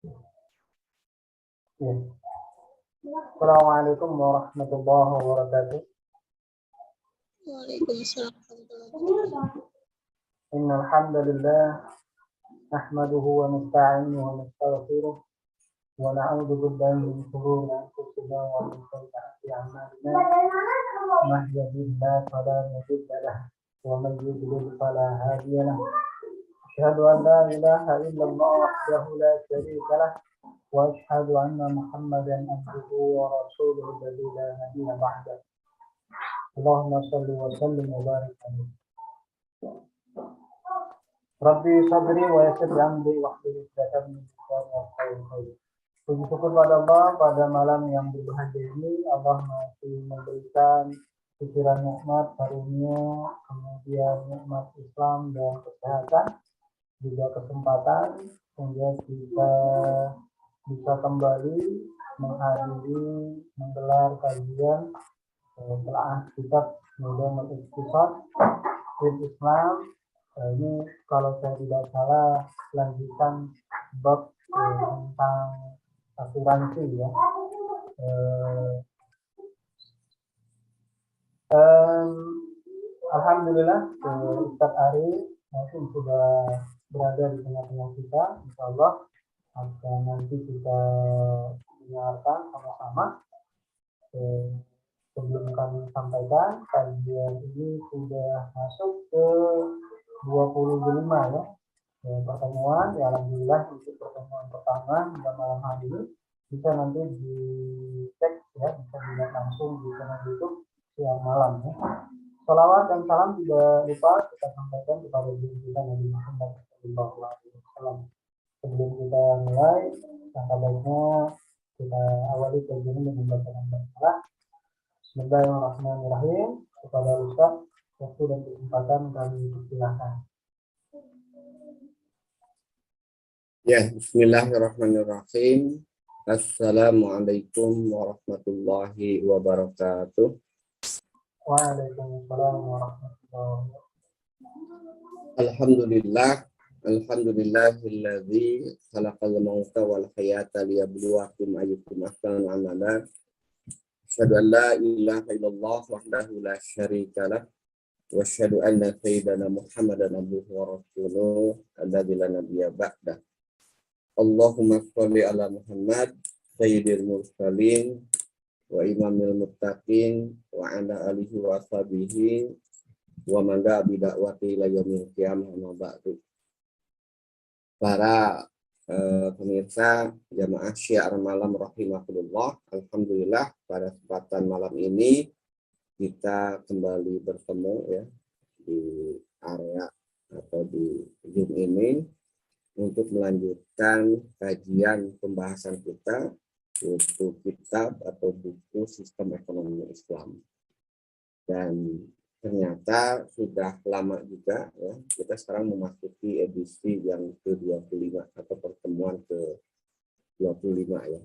Ya. Assalamualaikum warahmatullahi wabarakatuh. Waalaikumsalam warahmatullahi wabarakatuh. Innal hamdalillah nahmaduhu wa nasta'inuhu wa nastaghfiruh wa na'udzu billahi min shururi anfusina wa min sayyiati a'malina. Man yahdihillahu fala mudilla lahu wa man yudlil fala hadiya lahu. Asyhadu an la ilaha illallah wahdahu la syarika lahu wa asyhadu anna Muhammadan abduhu wa rasuluhu alladzi la nabiyya ba'dahu. Allahumma shalli wa sallim wa barik alaihi. Rabbi sadri wa yassir amri wahlul 'uqdatam min lisani yafqahu qawli. Puji syukur pada Allah pada malam yang berbahagia ini, Allah masih memberikan pikiran nikmat karunia, kemudian nikmat Islam dan kesehatan, juga kesempatan sehingga kita bisa kembali menghadiri menggelar kajian telaah kitab Nurul Iqtisad fil Islam. Ini kalau saya tidak salah lanjutan bab tentang asuransi ya. Alhamdulillah Ustadz Ari mungkin sudah berada di tengah-tengah kita. Insya Allah akan nanti kita dengarkan sama-sama. Sebelum kami sampaikan, kajian ini sudah masuk ke 25 ya. Pertemuan, ya alhamdulillah untuk pertemuan pertama pada malam hari ini bisa nanti dicek ya, bisa dilihat langsung di channel YouTube siang malam ya. Salawat dan salam tidak lupa kita sampaikan kepada diri kita Nabi Muhammad SAW. Sebelum kita mulai, langkah baiknya kita awali kajian ini dengan bacaan basmalah. Bismillahirrahmanirrahim. Kepada Ustaz, waktu dan kesempatan kami persilahkan. Ya, bismillahirrahmanirrahim. Assalamualaikum warahmatullahi wabarakatuh. Waalaikumsalam warahmatullahi wabarakatuh. Alhamdulillahilladzi khalaqal mauta wal hayata liyabluwakum ayyukum ahsanu amala. Asyhadu an la ilaha illallah wahdahu la syarika lah wa asyhadu anna sayyidana Muhammadan abduhu wa rasuluh alladzi la nabiyya ba'dah. Allahumma sholli ala Muhammad sayyidil mursalin wa imamil muttaqin wa ala alihi wa sahbihi wa man da'a bi da'wati ila yaumil qiyamah amma ba'du. Para pemirsa jamaah syiar malam rahimahullah, alhamdulillah pada kesempatan malam ini kita kembali bertemu ya di area atau di Zoom ini untuk melanjutkan kajian pembahasan kita untuk kitab atau buku Sistem Ekonomi Islam. Dan ternyata sudah lama juga ya, kita sekarang memasuki edisi yang ke-25 atau pertemuan ke-25 ya.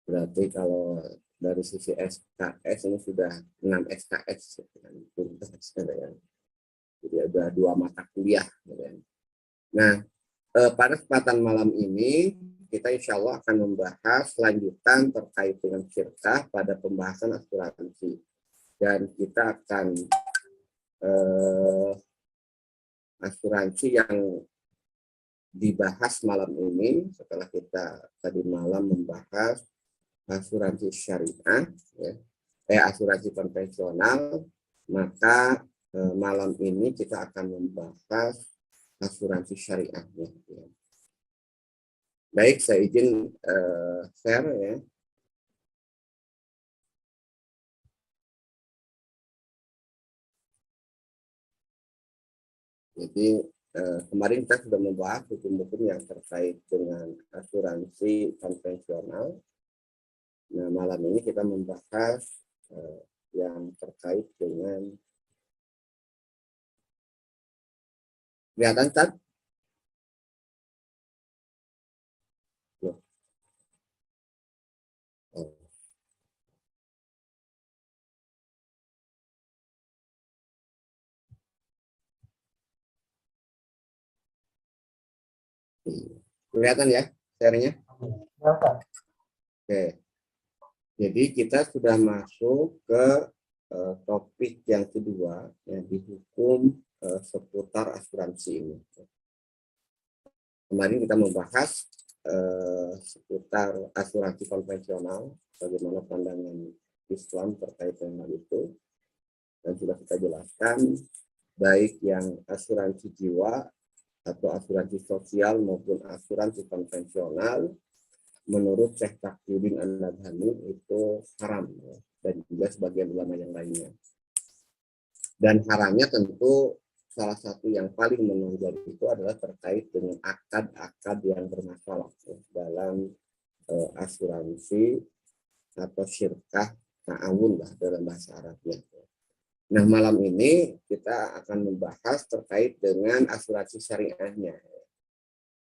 Berarti kalau dari sisi SKS ini sudah 6 SKS ya. Jadi ada 2 mata kuliah ya. Nah, pada kesempatan malam ini kita insya Allah akan membahas lanjutan terkait dengan syirkah pada pembahasan asuransi. Dan kita akan asuransi yang dibahas malam ini setelah kita tadi malam membahas asuransi syariah, ya, asuransi konvensional, maka malam ini kita akan membahas asuransi syariah. Ya. Baik, saya izin share ya. Jadi kemarin kita sudah membahas hukum-hukum yang terkait dengan asuransi konvensional. Nah, malam ini kita membahas yang terkait dengan kelihatan kan? Kelihatan ya? share-nya? Silakan. Oke. Jadi kita sudah masuk ke topik yang kedua, yang di hukum seputar asuransi ini. Kemarin kita membahas seputar asuransi konvensional, bagaimana pandangan Islam terkait dengan itu, dan sudah kita jelaskan baik yang asuransi jiwa atau asuransi sosial maupun asuransi konvensional menurut Syekh Taqiyuddin An-Nabhani itu haram, dan juga sebagian ulama yang lainnya. Dan haramnya tentu salah satu yang paling menonjol itu adalah terkait dengan akad-akad yang bermasalah dalam asuransi atau syirkah ta'awun lah dalam bahasa Arabnya. Nah, malam ini kita akan membahas terkait dengan asuransi syariahnya.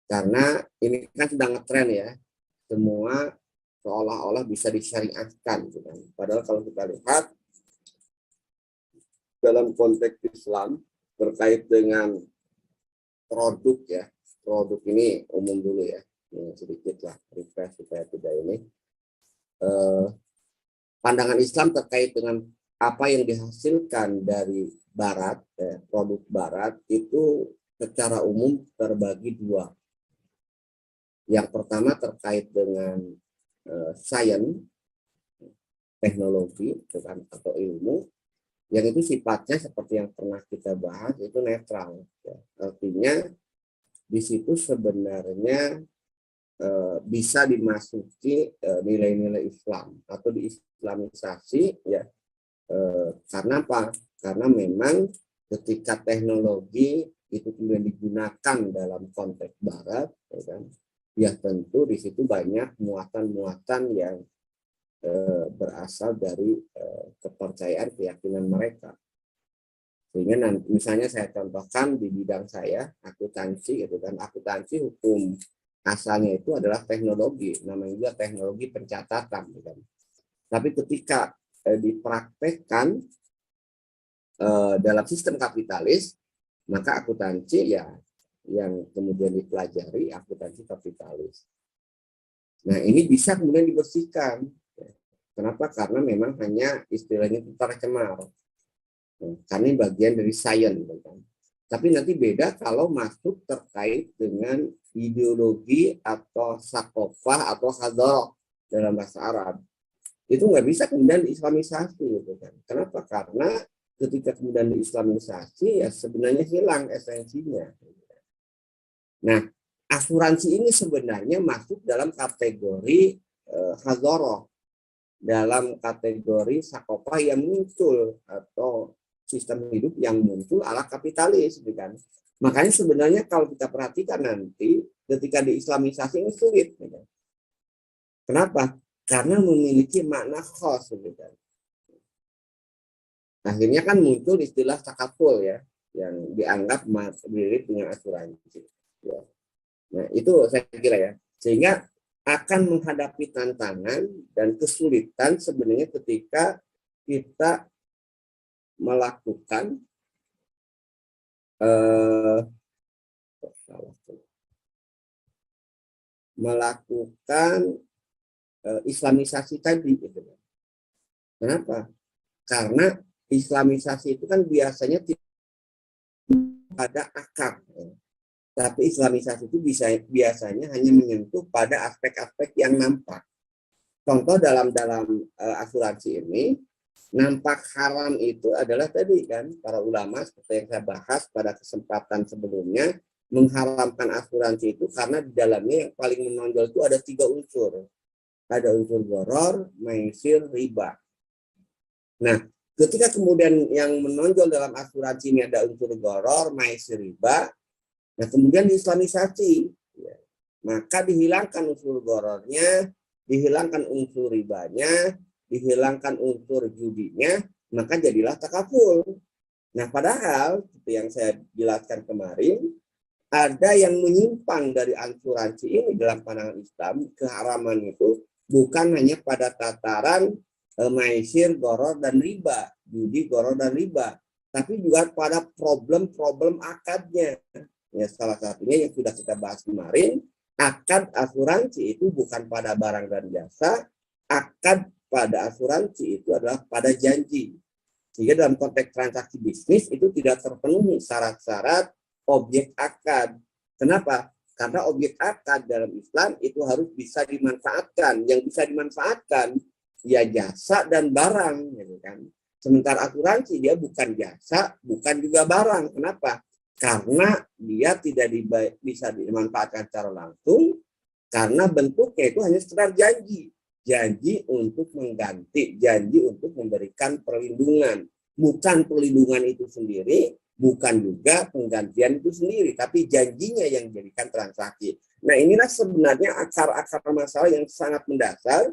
Karena ini kan sedang ngetren ya, semua seolah-olah bisa disyariatkan. Gitu kan. Padahal kalau kita lihat dalam konteks Islam terkait dengan produk ya, produk ini umum dulu ya, ini sedikit lah refresh supaya tidak ini. Pandangan Islam terkait dengan apa yang dihasilkan dari Barat, produk Barat itu secara umum terbagi dua. Yang pertama terkait dengan sains, teknologi, atau ilmu, yang itu sifatnya seperti yang pernah kita bahas itu netral. Ya. Artinya di situ sebenarnya bisa dimasuki nilai-nilai Islam atau diislamisasi ya. Karena apa? Karena memang ketika teknologi itu kemudian digunakan dalam konteks Barat, ya, kan? Ya tentu di situ banyak muatan-muatan yang berasal dari kepercayaan keyakinan mereka. Sehingga nanti, misalnya saya contohkan di bidang saya akuntansi, gitu kan, akuntansi hukum asalnya itu adalah teknologi, namanya juga teknologi pencatatan, gitu kan. Tapi ketika dipraktekkan dalam sistem kapitalis, maka akuntansi ya yang kemudian dipelajari akuntansi kapitalis. Nah, ini bisa kemudian dibersihkan. Kenapa? Karena memang hanya istilahnya itu tercemar. Karena ini bagian dari sains. Tapi nanti beda kalau masuk terkait dengan ideologi atau sakofah atau hadroh dalam bahasa Arab. Itu nggak bisa kemudian diislamisasi. Gitu kan. Kenapa? Karena ketika kemudian diislamisasi, ya sebenarnya hilang esensinya. Nah, asuransi ini sebenarnya masuk dalam kategori hadroh, dalam kategori sakopah yang muncul atau sistem hidup yang muncul ala kapitalis, kan? Makanya sebenarnya kalau kita perhatikan nanti ketika diislamisasi ini sulit, kan? Kenapa? Karena memiliki makna khas, kan? Akhirnya kan muncul istilah takaful ya, yang dianggap mirip dengan asuransi. Ya. Nah itu saya kira ya, sehingga akan menghadapi tantangan dan kesulitan sebenarnya ketika kita melakukan islamisasi tadi. Gitu. Kenapa? Karena islamisasi itu kan biasanya tidak pada akar. Tapi islamisasi itu biasanya hanya menyentuh pada aspek-aspek yang nampak. Contoh dalam asuransi ini, nampak haram itu adalah tadi kan para ulama seperti yang saya bahas pada kesempatan sebelumnya, mengharamkan asuransi itu karena di dalamnya yang paling menonjol itu ada 3 unsur. Ada unsur gharar, maisir, riba. Nah, ketika kemudian yang menonjol dalam asuransi ini ada unsur gharar, maisir, riba, nah kemudian diislamisasi, ya. Maka dihilangkan unsur ghararnya, dihilangkan unsur ribanya, dihilangkan unsur judinya, maka jadilah takaful. Nah padahal seperti yang saya jelaskan kemarin, ada yang menyimpang dari asuransi ini dalam pandangan Islam, keharaman itu bukan hanya pada tataran maisir, gharar, dan riba, judi, gharar, dan riba, tapi juga pada problem-problem akadnya. Ya, salah satunya yang sudah kita bahas kemarin Akad asuransi itu bukan pada barang dan jasa, akad pada asuransi itu adalah pada janji. Sehingga dalam konteks transaksi bisnis itu tidak terpenuhi syarat-syarat objek akad. Kenapa? Karena objek akad dalam Islam itu harus bisa dimanfaatkan. Yang bisa dimanfaatkan ya jasa dan barang, gitu kan. Sementara asuransi dia bukan jasa, bukan juga barang. Kenapa? Karena dia tidak bisa dimanfaatkan secara langsung, karena bentuknya itu hanya sekedar janji. Janji untuk mengganti, janji untuk memberikan perlindungan. Bukan perlindungan itu sendiri, bukan juga penggantian itu sendiri, tapi janjinya yang menjadikan transaksi. Nah, inilah sebenarnya akar-akar masalah yang sangat mendasar,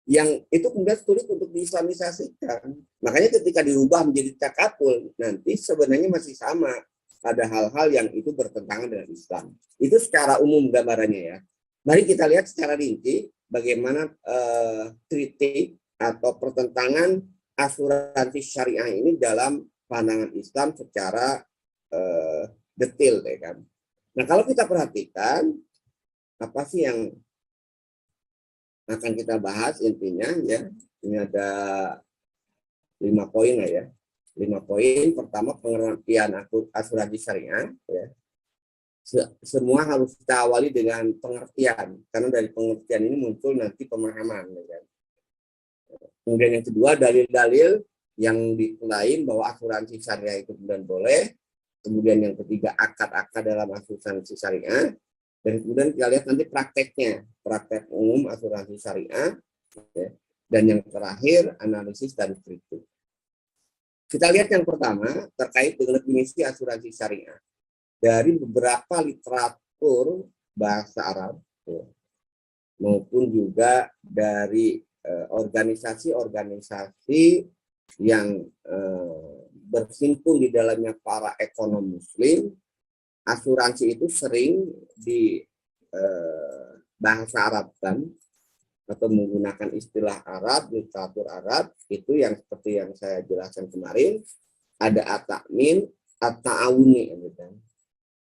yang itu kemudian sulit untuk diislamisasikan. Makanya ketika dirubah menjadi takaful, nanti sebenarnya masih sama. Ada hal-hal yang itu bertentangan dengan Islam. Itu secara umum gambarannya ya. Mari kita lihat secara rinci bagaimana kritik atau pertentangan asuransi syariah ini dalam pandangan Islam secara detail, ya kan. Nah, kalau kita perhatikan apa sih yang akan kita bahas intinya ya, ini ada 5 poin lah ya. 5 poin. Pertama, pengertian asuransi syariah ya. Semua harus kita awali dengan pengertian, karena dari pengertian ini muncul nanti pemahaman ya kan. Kemudian yang kedua, dalil-dalil yang diklaim bahwa asuransi syariah itu kemudian boleh. Kemudian yang ketiga, akad-akad dalam asuransi syariah. Dan kemudian kita lihat nanti prakteknya, praktek umum asuransi syariah. Ya. Dan yang terakhir, analisis dan kritik. Kita lihat yang pertama, terkait dengan definisi asuransi syariah. Dari beberapa literatur bahasa Arab, ya, maupun juga dari organisasi-organisasi yang berhimpun di dalamnya para ekonom muslim, asuransi itu sering di bahasa Arab kan, atau menggunakan istilah Arab, literatur Arab, itu yang seperti yang saya jelaskan kemarin, ada at-ta'min, at-ta'awuni, gitu,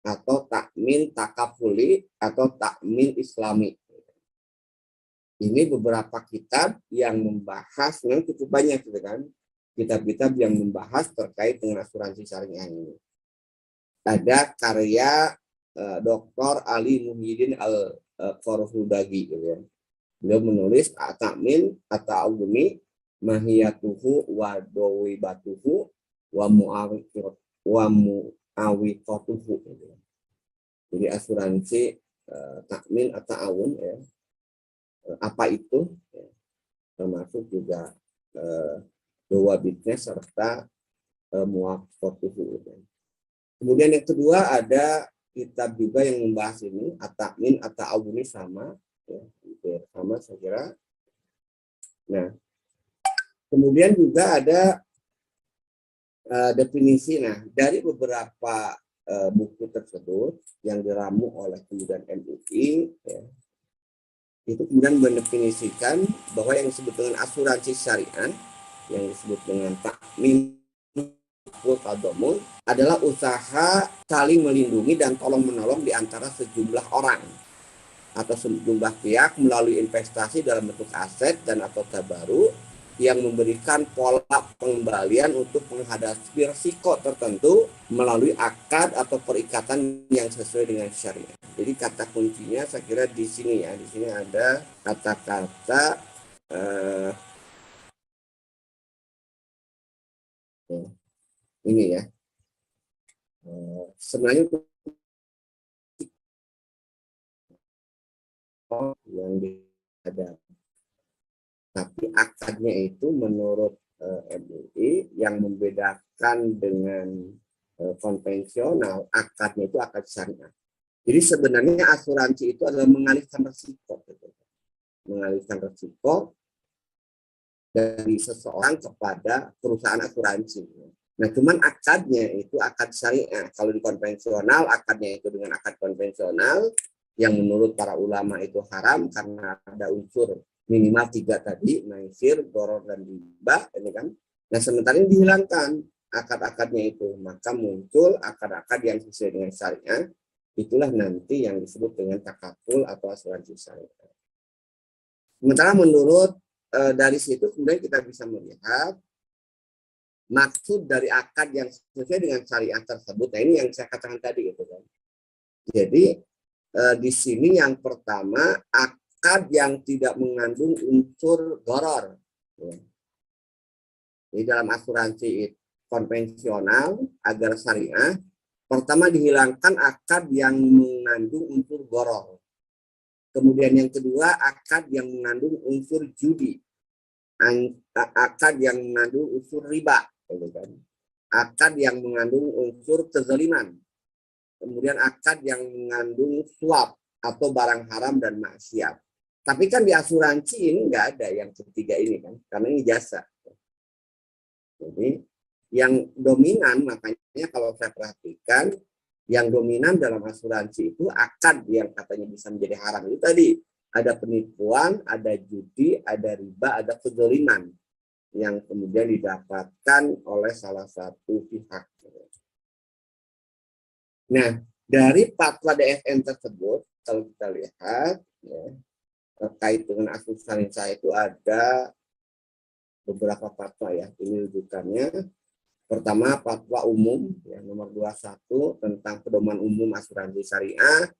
atau takmin takafuli, atau takmin islami. Ini beberapa kitab yang membahas, memang cukup banyak, gitu kan, kitab-kitab yang membahas terkait dengan asuransi syariah ini. Ada karya Dr. Ali Muhyiddin Al-Farhudagi, gitu ya. Beliau menulis at-ta'min at-ta'awuni mahiyatuhu wa dawibatuhu wa mu'awitotuhu. Jadi asuransi takmin at-ta'awun ya. Apa itu? Ya. Termasuk juga dawabitnya serta mu'awitotuhu. Ya. Kemudian yang kedua ada kitab juga yang membahas ini, at-ta'min at-ta'awuni sama. Ya, sama saya kira. Nah, kemudian juga ada definisi. Nah, dari beberapa buku tersebut yang diramu oleh kemudian MUI, ya, itu kemudian mendefinisikan bahwa yang disebut dengan asuransi syariah, yang disebut dengan takmin tadomun, adalah usaha saling melindungi dan tolong menolong di antara sejumlah orang atau sejumlah pihak melalui investasi dalam bentuk aset dan atau tabaru yang memberikan pola pengembalian untuk menghadapi risiko tertentu melalui akad atau perikatan yang sesuai dengan syariah. Jadi kata kuncinya saya kira di sini ya, di sini ada kata-kata ini ya. Sebenarnya yang ada, tapi akadnya itu menurut MUI yang membedakan dengan konvensional, akadnya itu akad syariah. Jadi sebenarnya asuransi itu adalah mengalihkan risiko, mengalihkan risiko dari seseorang kepada perusahaan asuransi. Nah, cuman akadnya itu akad syariah. Kalau di konvensional, akadnya itu dengan akad konvensional yang menurut para ulama itu haram karena ada unsur minimal 3 tadi, maisir, doror, dan riba, ini kan. Nah, sementara ini dihilangkan akad-akadnya itu, maka muncul akad-akad yang sesuai dengan syariah, itulah nanti yang disebut dengan takaful atau asuransi syariah. Sementara menurut dari situ kemudian kita bisa melihat maksud dari akad yang sesuai dengan syariah tersebut. Nah, ini yang saya katakan tadi gitu kan. Jadi di sini yang pertama akad yang tidak mengandung unsur gharar. Ya. Di dalam asuransi konvensional agar syariah, pertama dihilangkan akad yang mengandung unsur gharar. Kemudian yang kedua, akad yang mengandung unsur judi, akad yang mengandung unsur riba, akad yang mengandung unsur kezaliman, kemudian akad yang mengandung suap atau barang haram dan maksiat. Tapi kan di asuransi ini nggak ada yang ketiga ini kan, karena ini jasa. Jadi yang dominan, makanya kalau saya perhatikan, yang dominan dalam asuransi itu akad yang katanya bisa menjadi haram. Itu tadi ada penipuan, ada judi, ada riba, ada kezaliman yang kemudian didapatkan oleh salah satu pihak. Nah, dari fatwa DFM tersebut, kalau kita lihat ya, terkait dengan asuransi itu ada beberapa fatwa ya. Ini rujukannya. Pertama, fatwa umum ya, nomor 21 tentang pedoman umum asuransi syariah.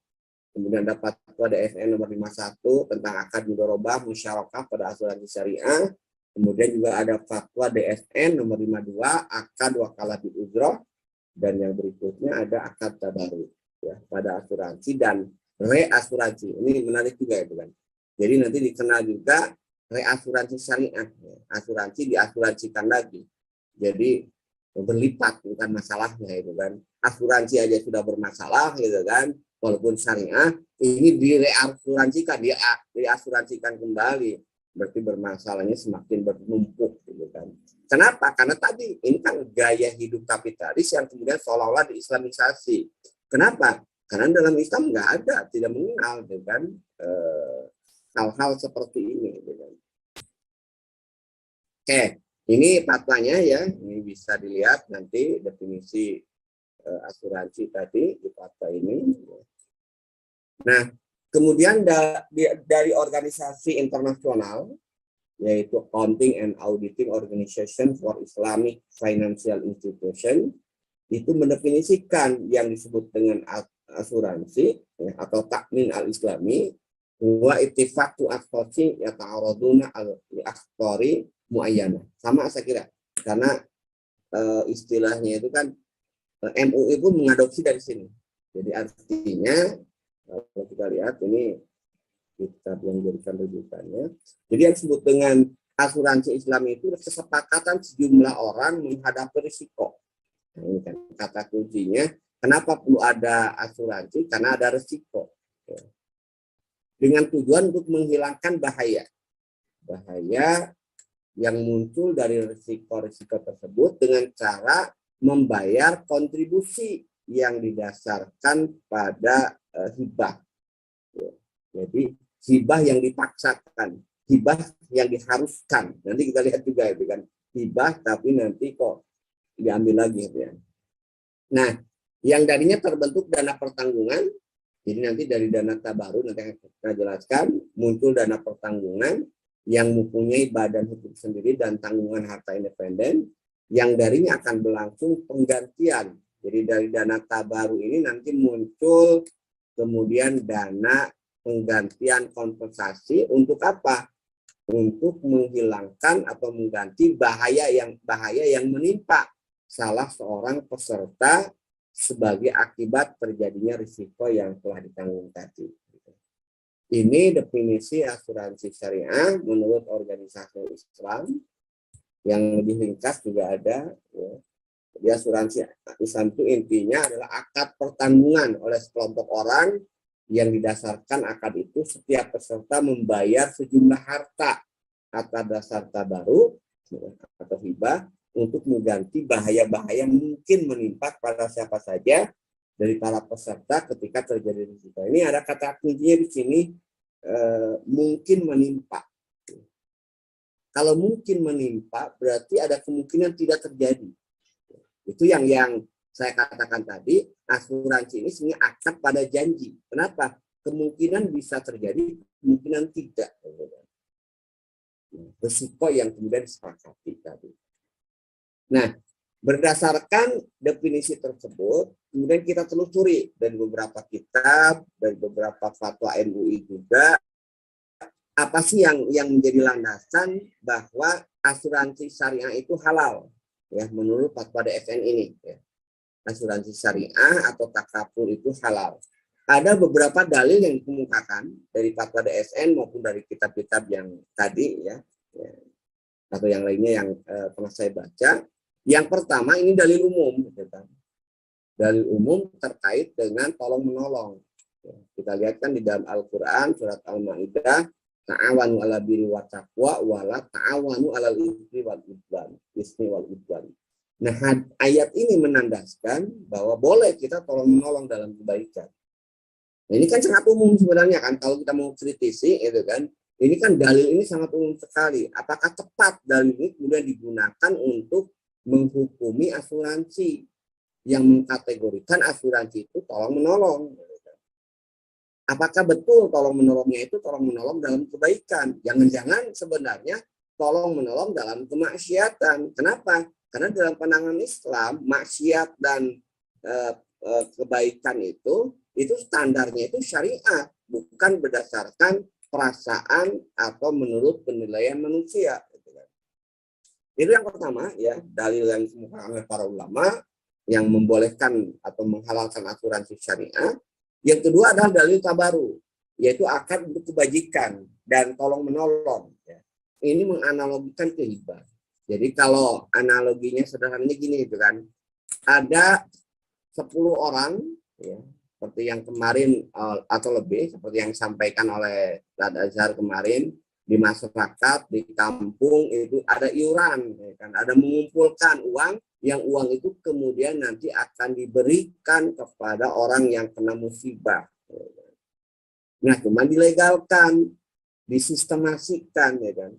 Kemudian ada fatwa DFM nomor 51 tentang akad mudharabah musyarakah pada asuransi syariah. Kemudian juga ada fatwa DSN nomor 52 akad wakalah bil ujrah, dan yang berikutnya ada akad tabarut ya pada asuransi dan reasuransi. Ini menarik juga ya, kan. Jadi nanti dikenal juga reasuransi syariah, ya. Asuransi diasuransikan lagi. Jadi berlipat bukan masalahnya itu kan. Asuransi aja sudah bermasalah gitu kan. Walaupun syariah ini direasuransikan, diasuransikan kembali. Berarti bermasalahnya semakin bernumpuk gitu kan. Kenapa? Karena tadi ini kan gaya hidup kapitalis yang kemudian seolah-olah diislamisasi. Kenapa? Karena dalam Islam nggak ada, tidak mengenal gitu kan hal-hal seperti ini gitu kan. Oke. Ini fatwanya ya, ini bisa dilihat nanti definisi asuransi tadi di fatwa ini. Nah, kemudian dari organisasi internasional, yaitu Accounting and Auditing Organization for Islamic Financial Institution, itu mendefinisikan yang disebut dengan asuransi ya, atau takmin al-islami, wa ittifaqu asfasi yata'araduna al-akhtori muayyana. Sama saya kira, karena istilahnya itu kan MUI pun mengadopsi dari sini. Jadi artinya kalau kita lihat ini kita yang jadikan rujukannya. Jadi yang disebut dengan asuransi Islam itu kesepakatan sejumlah orang menghadapi risiko. Nah, ini kan kata kuncinya. Kenapa perlu ada asuransi? Karena ada risiko. Dengan tujuan untuk menghilangkan bahaya yang muncul dari risiko-risiko tersebut dengan cara membayar kontribusi yang didasarkan pada hibah. Jadi hibah yang dipaksakan, hibah yang diharuskan. Nanti kita lihat juga itu kan hibah tapi nanti kok diambil lagi ya. Nah, yang darinya terbentuk dana pertanggungan. Jadi nanti dari dana tabarut nanti kita jelaskan muncul dana pertanggungan yang mempunyai badan hukum sendiri dan tanggungan harta independen yang darinya akan berlangsung penggantian. Jadi dari dana tabaru ini nanti muncul kemudian dana penggantian kompensasi untuk apa? Untuk menghilangkan atau mengganti bahaya yang menimpa salah seorang peserta sebagai akibat terjadinya risiko yang telah ditanggung tadi. Ini definisi asuransi syariah menurut organisasi Islam. Yang lebih ringkas juga ada. Ya. Jadi asuransi Islam itu intinya adalah akad pertanggungan oleh sekelompok orang yang didasarkan akad itu setiap peserta membayar sejumlah harta atas dasar tabarut atau hibah untuk mengganti bahaya-bahaya mungkin menimpa pada siapa saja dari para peserta ketika terjadi risiko. Ini ada kata kuncinya di sini, mungkin menimpa. Kalau mungkin menimpa berarti ada kemungkinan tidak terjadi. Itu yang saya katakan tadi, asuransi ini sebenarnya akad pada janji. Kenapa? Kemungkinan bisa terjadi, kemungkinan tidak. Risiko yang kemudian disepakati tadi. Nah, berdasarkan definisi tersebut, kemudian kita telusuri dari beberapa kitab, dari beberapa fatwa MUI juga, apa sih yang menjadi landasan bahwa asuransi syariah itu halal, ya, menurut fatwa DSN ini. Ya. Asuransi syariah atau takaful itu halal. Ada beberapa dalil yang dikemukakan dari fatwa DSN maupun dari kitab-kitab yang tadi, ya, atau yang lainnya yang pernah saya baca. Yang pertama ini dalil umum, gitu kan. Dalil umum terkait dengan tolong menolong. Ya, kita lihat kan di dalam Al-Quran surat Al-Maidah, ta'awanu 'alal birri wat taqwa wa la ta'awanu 'alal itsmi wal udwan. Nah, ayat ini menandaskan bahwa boleh kita tolong menolong dalam kebaikan. Nah, ini kan sangat umum sebenarnya kan, kalau kita mau kritisi itu kan, ini kan dalil ini sangat umum sekali. Apakah tepat dalil ini kemudian digunakan untuk menghukumi asuransi yang mengkategorikan asuransi itu tolong menolong? Apakah betul tolong menolongnya itu tolong menolong dalam kebaikan? Jangan-jangan sebenarnya tolong menolong dalam kemaksiatan. Kenapa? Karena dalam pandangan Islam, maksiat dan kebaikan itu standarnya itu syariat, bukan berdasarkan perasaan atau menurut penilaian manusia. Itu yang pertama, ya, dalil yang dikemukakan oleh para ulama yang membolehkan atau menghalalkan asuransi syariah. Yang kedua adalah dalil tabaru, yaitu akad untuk kebajikan dan tolong menolong. Ya. Ini menganalogikan ke hibah. Jadi kalau analoginya sederhananya gini, itu kan, ada 10 orang, ya, seperti yang kemarin atau lebih, seperti yang disampaikan oleh Ustaz Azhar kemarin, di masyarakat, di kampung itu ada iuran, ya kan? Ada mengumpulkan uang, yang uang itu kemudian nanti akan diberikan kepada orang yang kena musibah. Nah, cuma dilegalkan, disistemasikan, ya kan.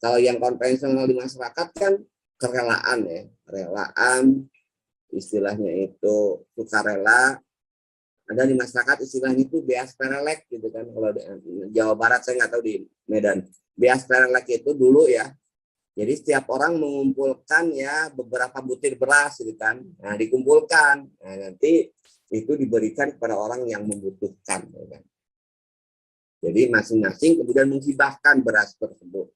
Kalau yang konvensional di masyarakat kan kerelaan, ya, relaan, istilahnya itu sukarela. Ada di masyarakat istilahnya itu beas perelek gitu kan. Kalau di Jawa Barat saya nggak tahu di Medan. Beas perelek itu dulu ya. Jadi setiap orang mengumpulkan ya beberapa butir beras gitu kan. Nah, dikumpulkan. Nah, nanti itu diberikan kepada orang yang membutuhkan. Gitu kan. Jadi masing-masing kemudian menghibahkan beras tersebut.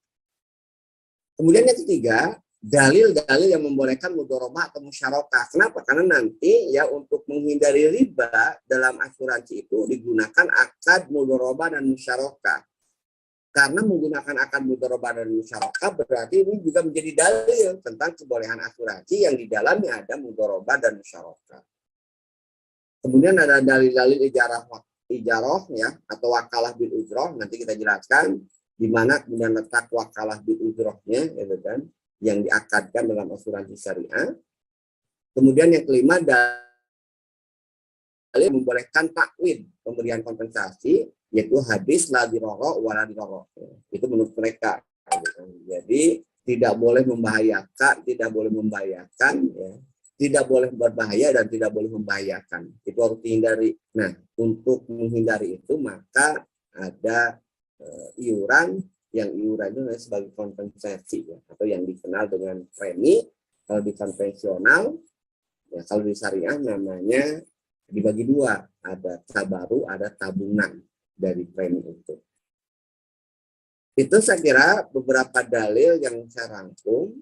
Kemudian yang ketiga, dalil-dalil yang membolehkan mudharabah atau musyarakah. Kenapa? Karena nanti ya untuk menghindari riba dalam asuransi itu digunakan akad mudharabah dan musyarakah. Karena menggunakan akad mudharabah dan musyarakah berarti ini juga menjadi dalil tentang kebolehan asuransi yang di dalamnya ada mudharabah dan musyarakah. Kemudian ada dalil-dalil ijarah ya atau wakalah bil ujroh, nanti kita jelaskan di mana kemudian letak wakalah bil ujrohnya, gitu kan, yang diakadkan dalam asuransi syariah. Kemudian yang kelima, dalil membolehkan takwid, pemberian kompensasi, yaitu hadis la diroro wa la diroro. Itu menurut mereka. Jadi tidak boleh membahayakan, tidak boleh membahayakan, ya. Tidak boleh berbahaya dan tidak boleh membahayakan. Itu harus dihindari. Nah, untuk menghindari itu maka ada iuran, yang iuran itu sebagai kompensasi, ya, atau yang dikenal dengan premi. Kalau di konvensional, ya, kalau di syariah namanya dibagi dua, ada tabaru, ada tabungan dari premi itu. Itu saya kira beberapa dalil yang saya rangkum.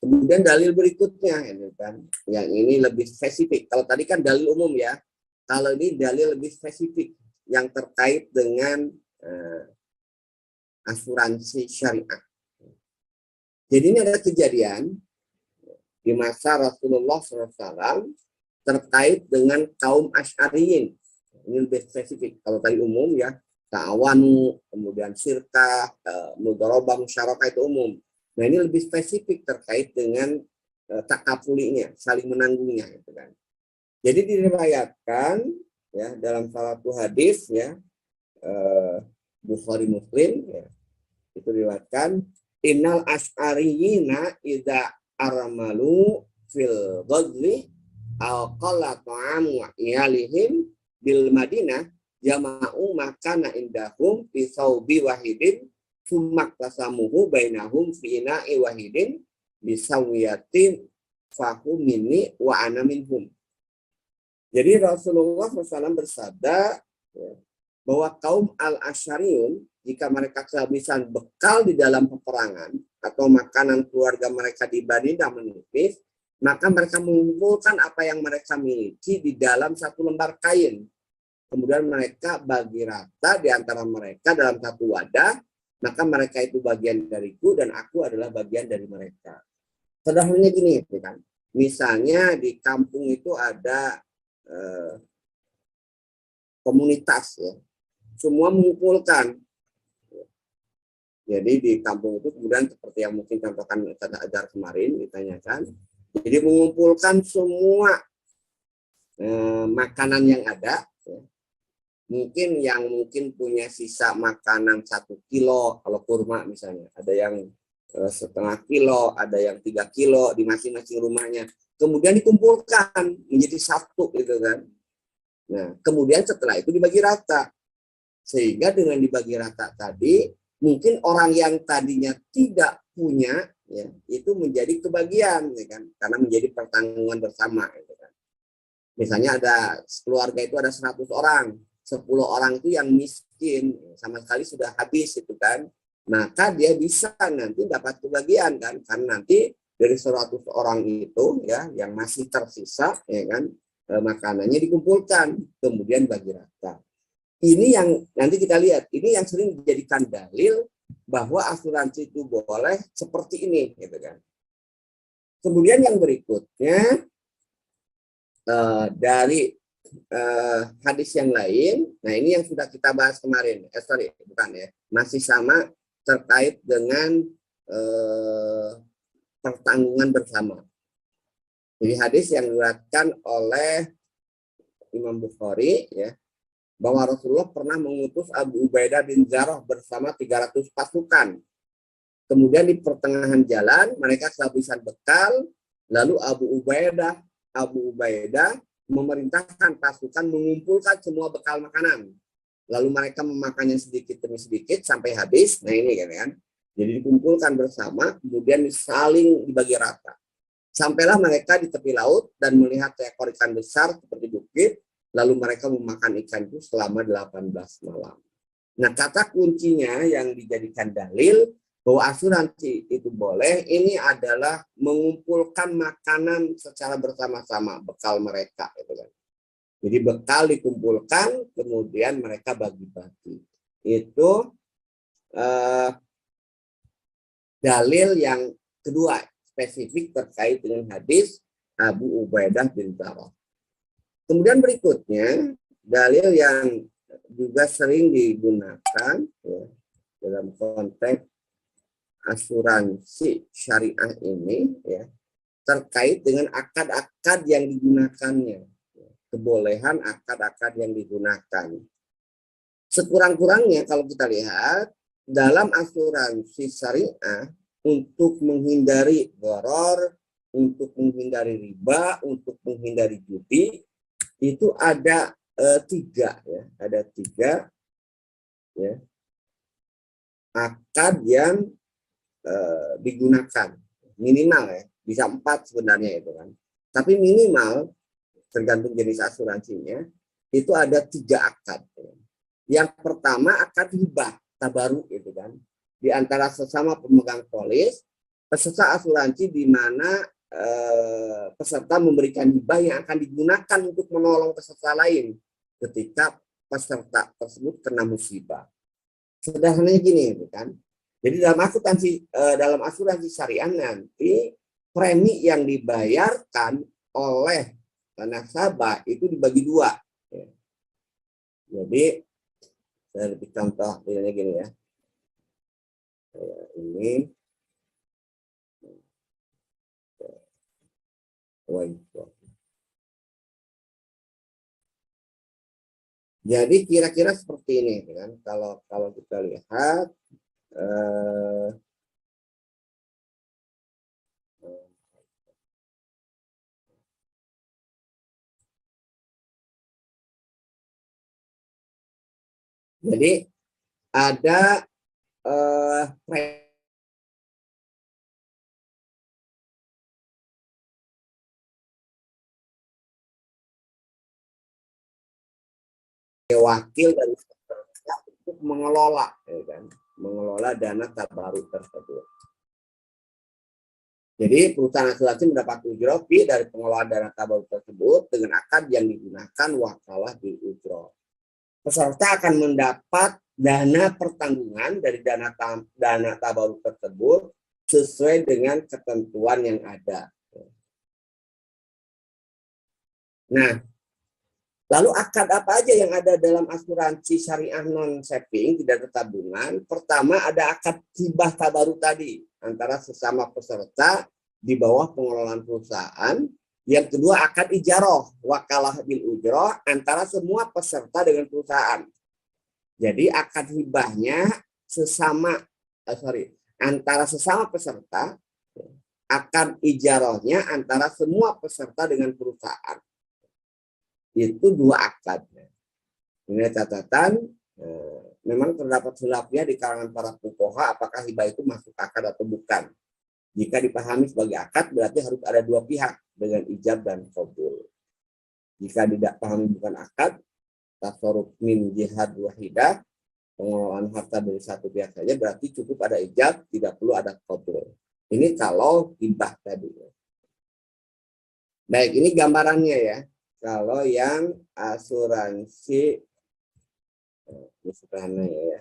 Kemudian dalil berikutnya, ini kan, yang ini lebih spesifik. Kalau tadi kan dalil umum ya, kalau ini dalil lebih spesifik yang terkait dengan asuransi syariah. Jadi ini ada kejadian di masa Rasulullah SAW terkait dengan kaum Asy'ariyin. Ini lebih spesifik. Kalau tadi umum ya, ta'awanu, kemudian syirkah, mudharabah, musyarakah itu umum. Nah, ini lebih spesifik terkait dengan takafulinya, saling menanggungnya, gitu kan. Jadi diriwayatkan ya dalam salah satu hadis ya, Bukhari Muslim ya, itu diriwayatkan innal asy'ariyina idza armalu fil ghadli Al qalla ta'amu iyalihim bil Madinah jama'u makana indahum fi thawbi wahidin sumak tasamuhu bainahum fi ina'i wahidin bisawiyatin fahum minni wa ana minhum. Jadi Rasulullah SAW bersabda ya, bahwa kaum al-Asy'ariyun jika mereka kehabisan bekal di dalam peperangan atau makanan keluarga mereka di Madinah menipis, maka mereka mengumpulkan apa yang mereka miliki di dalam satu lembar kain. Kemudian mereka bagi rata di antara mereka dalam satu wadah, maka mereka itu bagian dariku dan aku adalah bagian dari mereka. Sederhananya gini, kan? Misalnya di kampung itu ada komunitas, ya, semua mengumpulkan. Jadi di kampung itu kemudian seperti yang mungkin contohkan Ustaz Ajar kemarin ditanyakan, jadi mengumpulkan semua makanan yang ada, ya. Mungkin yang punya sisa makanan 1 kilo, kalau kurma misalnya, ada yang setengah kilo, ada yang 3 kilo di masing-masing rumahnya. Kemudian dikumpulkan menjadi satu, gitu kan. Nah, kemudian setelah itu dibagi rata. Sehingga dengan dibagi rata tadi, mungkin orang yang tadinya tidak punya, ya, itu menjadi kebagian, ya kan? Karena menjadi pertanggungan bersama, gitu kan. Misalnya ada keluarga itu ada 100 orang, 10 orang itu yang miskin, sama sekali sudah habis itu kan, maka dia bisa nanti dapat kebagian kan, karena nanti dari 100 orang itu ya yang masih tersisa ya kan, makanannya dikumpulkan kemudian bagi rata. Ini yang nanti kita lihat, ini yang sering dijadikan dalil bahwa asuransi itu boleh seperti ini gitu kan. Kemudian yang berikutnya dari hadis yang lain, nah ini yang sudah kita bahas kemarin, bukan ya, masih sama terkait dengan pertanggungan bersama. Jadi hadis yang diriwayatkan oleh Imam Bukhari ya, bahwa Rasulullah pernah mengutus Abu Ubaidah bin Jarrah bersama 300 pasukan. Kemudian di pertengahan jalan mereka kehabisan bekal, lalu Abu Ubaidah memerintahkan pasukan mengumpulkan semua bekal makanan. Lalu mereka memakannya sedikit demi sedikit sampai habis. Nah ini kan. Jadi dikumpulkan bersama, kemudian saling dibagi rata. Sampailah mereka di tepi laut dan melihat seekor ikan besar seperti bukit, lalu mereka memakan ikan itu selama 18 malam. Nah, kata kuncinya yang dijadikan dalil bahwa asuransi itu boleh, ini adalah mengumpulkan makanan secara bersama-sama, bekal mereka. Gitu kan. Jadi bekal dikumpulkan, kemudian mereka bagi-bagi. Itu dalil yang kedua, spesifik terkait dengan hadis Abu Ubaidah bin Jarrah. Kemudian berikutnya, dalil yang juga sering digunakan ya, dalam konteks asuransi syariah ini ya, terkait dengan akad-akad yang digunakannya, kebolehan akad-akad yang digunakan. Sekurang-kurangnya kalau kita lihat dalam asuransi syariah, untuk menghindari gharar, untuk menghindari riba, untuk menghindari judi, itu ada tiga ya, ada tiga ya akad yang digunakan minimal ya, bisa 4 sebenarnya itu kan, tapi minimal tergantung jenis asuransinya itu ada 3 akad. Yang pertama akad hibah tabaruk itu kan, di antara sesama pemegang polis peserta asuransi, di mana peserta memberikan hibah yang akan digunakan untuk menolong peserta lain ketika peserta tersebut kena musibah. Sederhananya gini kan. Jadi dalam asuransi syariah nanti premi yang dibayarkan oleh nasabah itu dibagi 2. Jadi saya lebih contoh gini ya. Ini jadi kira-kira seperti ini kan, kalau kita lihat Jadi ada wakil dari peserta untuk mengelola, ya kan? Mengelola dana tabaruk tersebut. Jadi perusahaan asuransi mendapat ujroh dari pengelolaan dana tabaruk tersebut dengan akad yang digunakan wakalah bil ujroh. Peserta akan mendapat dana pertanggungan dari dana tabaruk tersebut sesuai dengan ketentuan yang ada. Nah, lalu akad apa aja yang ada dalam asuransi syariah non-saving, tidak tabungan? Pertama ada akad hibah tabaruk tadi antara sesama peserta di bawah pengelolaan perusahaan. Yang kedua akad ijaroh wakalah bil ujroh antara semua peserta dengan perusahaan. Jadi akad hibahnya antara sesama peserta, akad ijarohnya antara semua peserta dengan perusahaan. Itu dua akad. Ini catatan, memang terdapat khilafiyah di kalangan para fuqaha apakah hibah itu masuk akad atau bukan. Jika dipahami sebagai akad berarti harus ada dua pihak dengan ijab dan qabul. Jika tidak pahami bukan akad, tasarruf min jihad wahidah, pengelolaan harta dari satu pihak saja berarti cukup ada ijab, tidak perlu ada qabul. Ini kalau hibah tadi. Baik, ini gambarannya ya. Kalau yang asuransi ya,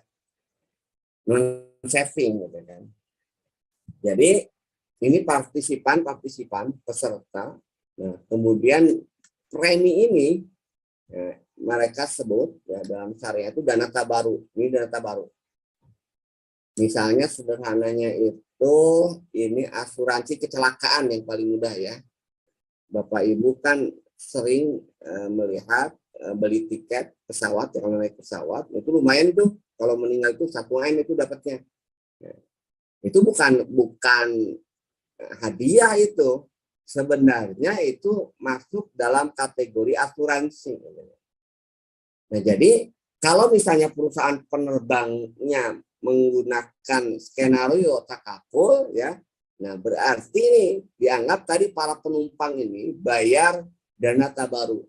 non saving gitu kan. Jadi ini partisipan peserta. Nah, kemudian premi ini mereka sebut ya, dalam syariah itu dana tabaruk. Ini dana tabaruk. Misalnya sederhananya itu ini asuransi kecelakaan yang paling mudah ya. Bapak Ibu kan sering melihat beli tiket pesawat, kalau naik pesawat itu lumayan tuh kalau meninggal itu 1 M itu dapatnya. Itu bukan hadiah, itu sebenarnya itu masuk dalam kategori asuransi. Nah, jadi kalau misalnya perusahaan penerbangnya menggunakan skenario takaful ya, nah berarti ini dianggap tadi para penumpang ini bayar dana tabaruk.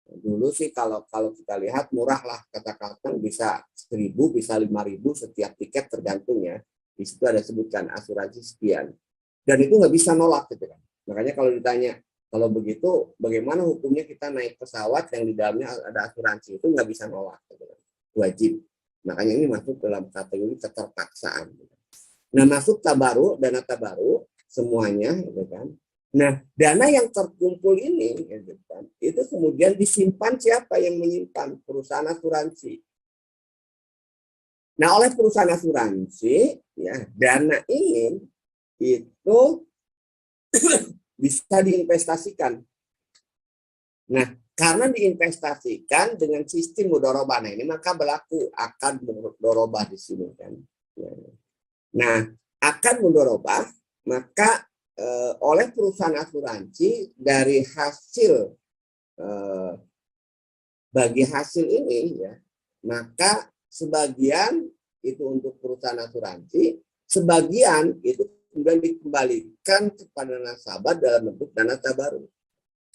Dulu sih kalau kita lihat murah lah, katakan bisa 1.000 bisa 5.000 setiap tiket tergantung ya. Di situ ada sebutkan asuransi sekian. Dan itu nggak bisa nolak gitu kan. Makanya kalau ditanya kalau begitu bagaimana hukumnya kita naik pesawat yang di dalamnya ada asuransi, itu nggak bisa nolak gitu kan. Wajib. Makanya ini masuk dalam kategori keterpaksaan. Nah, masuk tabaruk, dana tabaruk semuanya gitu kan. Nah, dana yang terkumpul ini gitu kan, itu kemudian disimpan siapa yang menyimpan? Perusahaan asuransi. Nah, oleh perusahaan asuransi ya, dana ini itu bisa diinvestasikan. Nah, karena diinvestasikan dengan sistem mudharabah, nah ini maka berlaku akad mudharabah di sini kan. Nah, akad mudharabah maka oleh perusahaan asuransi dari hasil bagi hasil ini ya, maka sebagian itu untuk perusahaan asuransi, sebagian itu kemudian dikembalikan kepada nasabah dalam bentuk dana tabaruk.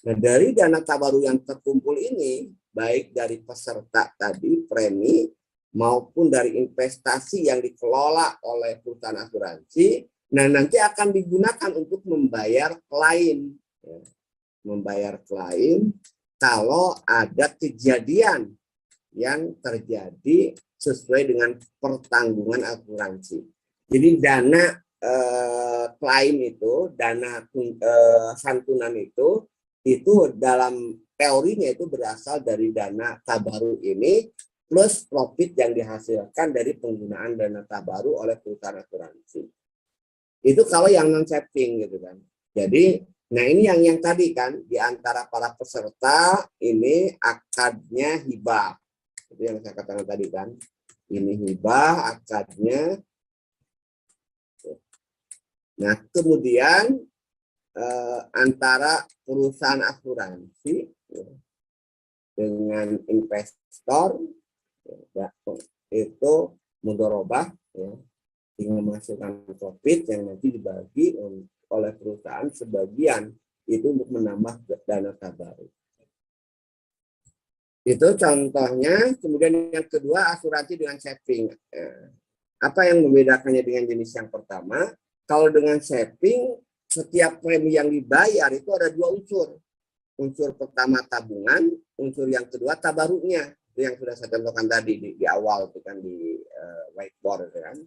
Nah, dari dana tabaruk yang terkumpul ini, baik dari peserta tadi, premi, maupun dari investasi yang dikelola oleh perusahaan asuransi, nah nanti akan digunakan untuk membayar klaim. Ya. Membayar klaim kalau ada kejadian yang terjadi sesuai dengan pertanggungan asuransi. Jadi dana klaim itu, dana santunan itu dalam teorinya itu berasal dari dana tabaruk ini plus profit yang dihasilkan dari penggunaan dana tabaruk oleh perusahaan asuransi. Itu kalau yang non saving gitu kan. Jadi, nah ini yang tadi kan di antara para peserta ini akadnya hibah. Itu yang saya katakan tadi kan. Ini hibah akadnya. Nah, kemudian antara perusahaan asuransi dengan investor Ya, itu mudharabah, ya, dengan menghasilkan profit yang nanti dibagi oleh perusahaan sebagian itu untuk menambah dana tabaruk. Itu contohnya. Kemudian yang kedua, asuransi dengan saving. Apa yang membedakannya dengan jenis yang pertama? Kalau dengan saving, setiap premi yang dibayar itu ada dua unsur. Unsur pertama tabungan, unsur yang kedua tabaruknya. Itu yang sudah saya contohkan tadi di awal itu kan di whiteboard itu kan.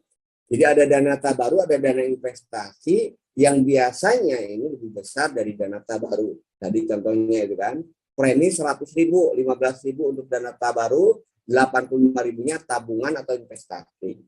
Jadi ada dana tabaru, ada dana investasi yang biasanya ini lebih besar dari dana tabaru. Tadi contohnya itu kan, premi 100.000, 15.000 untuk dana tabaru, 85.000-nya tabungan atau investasi.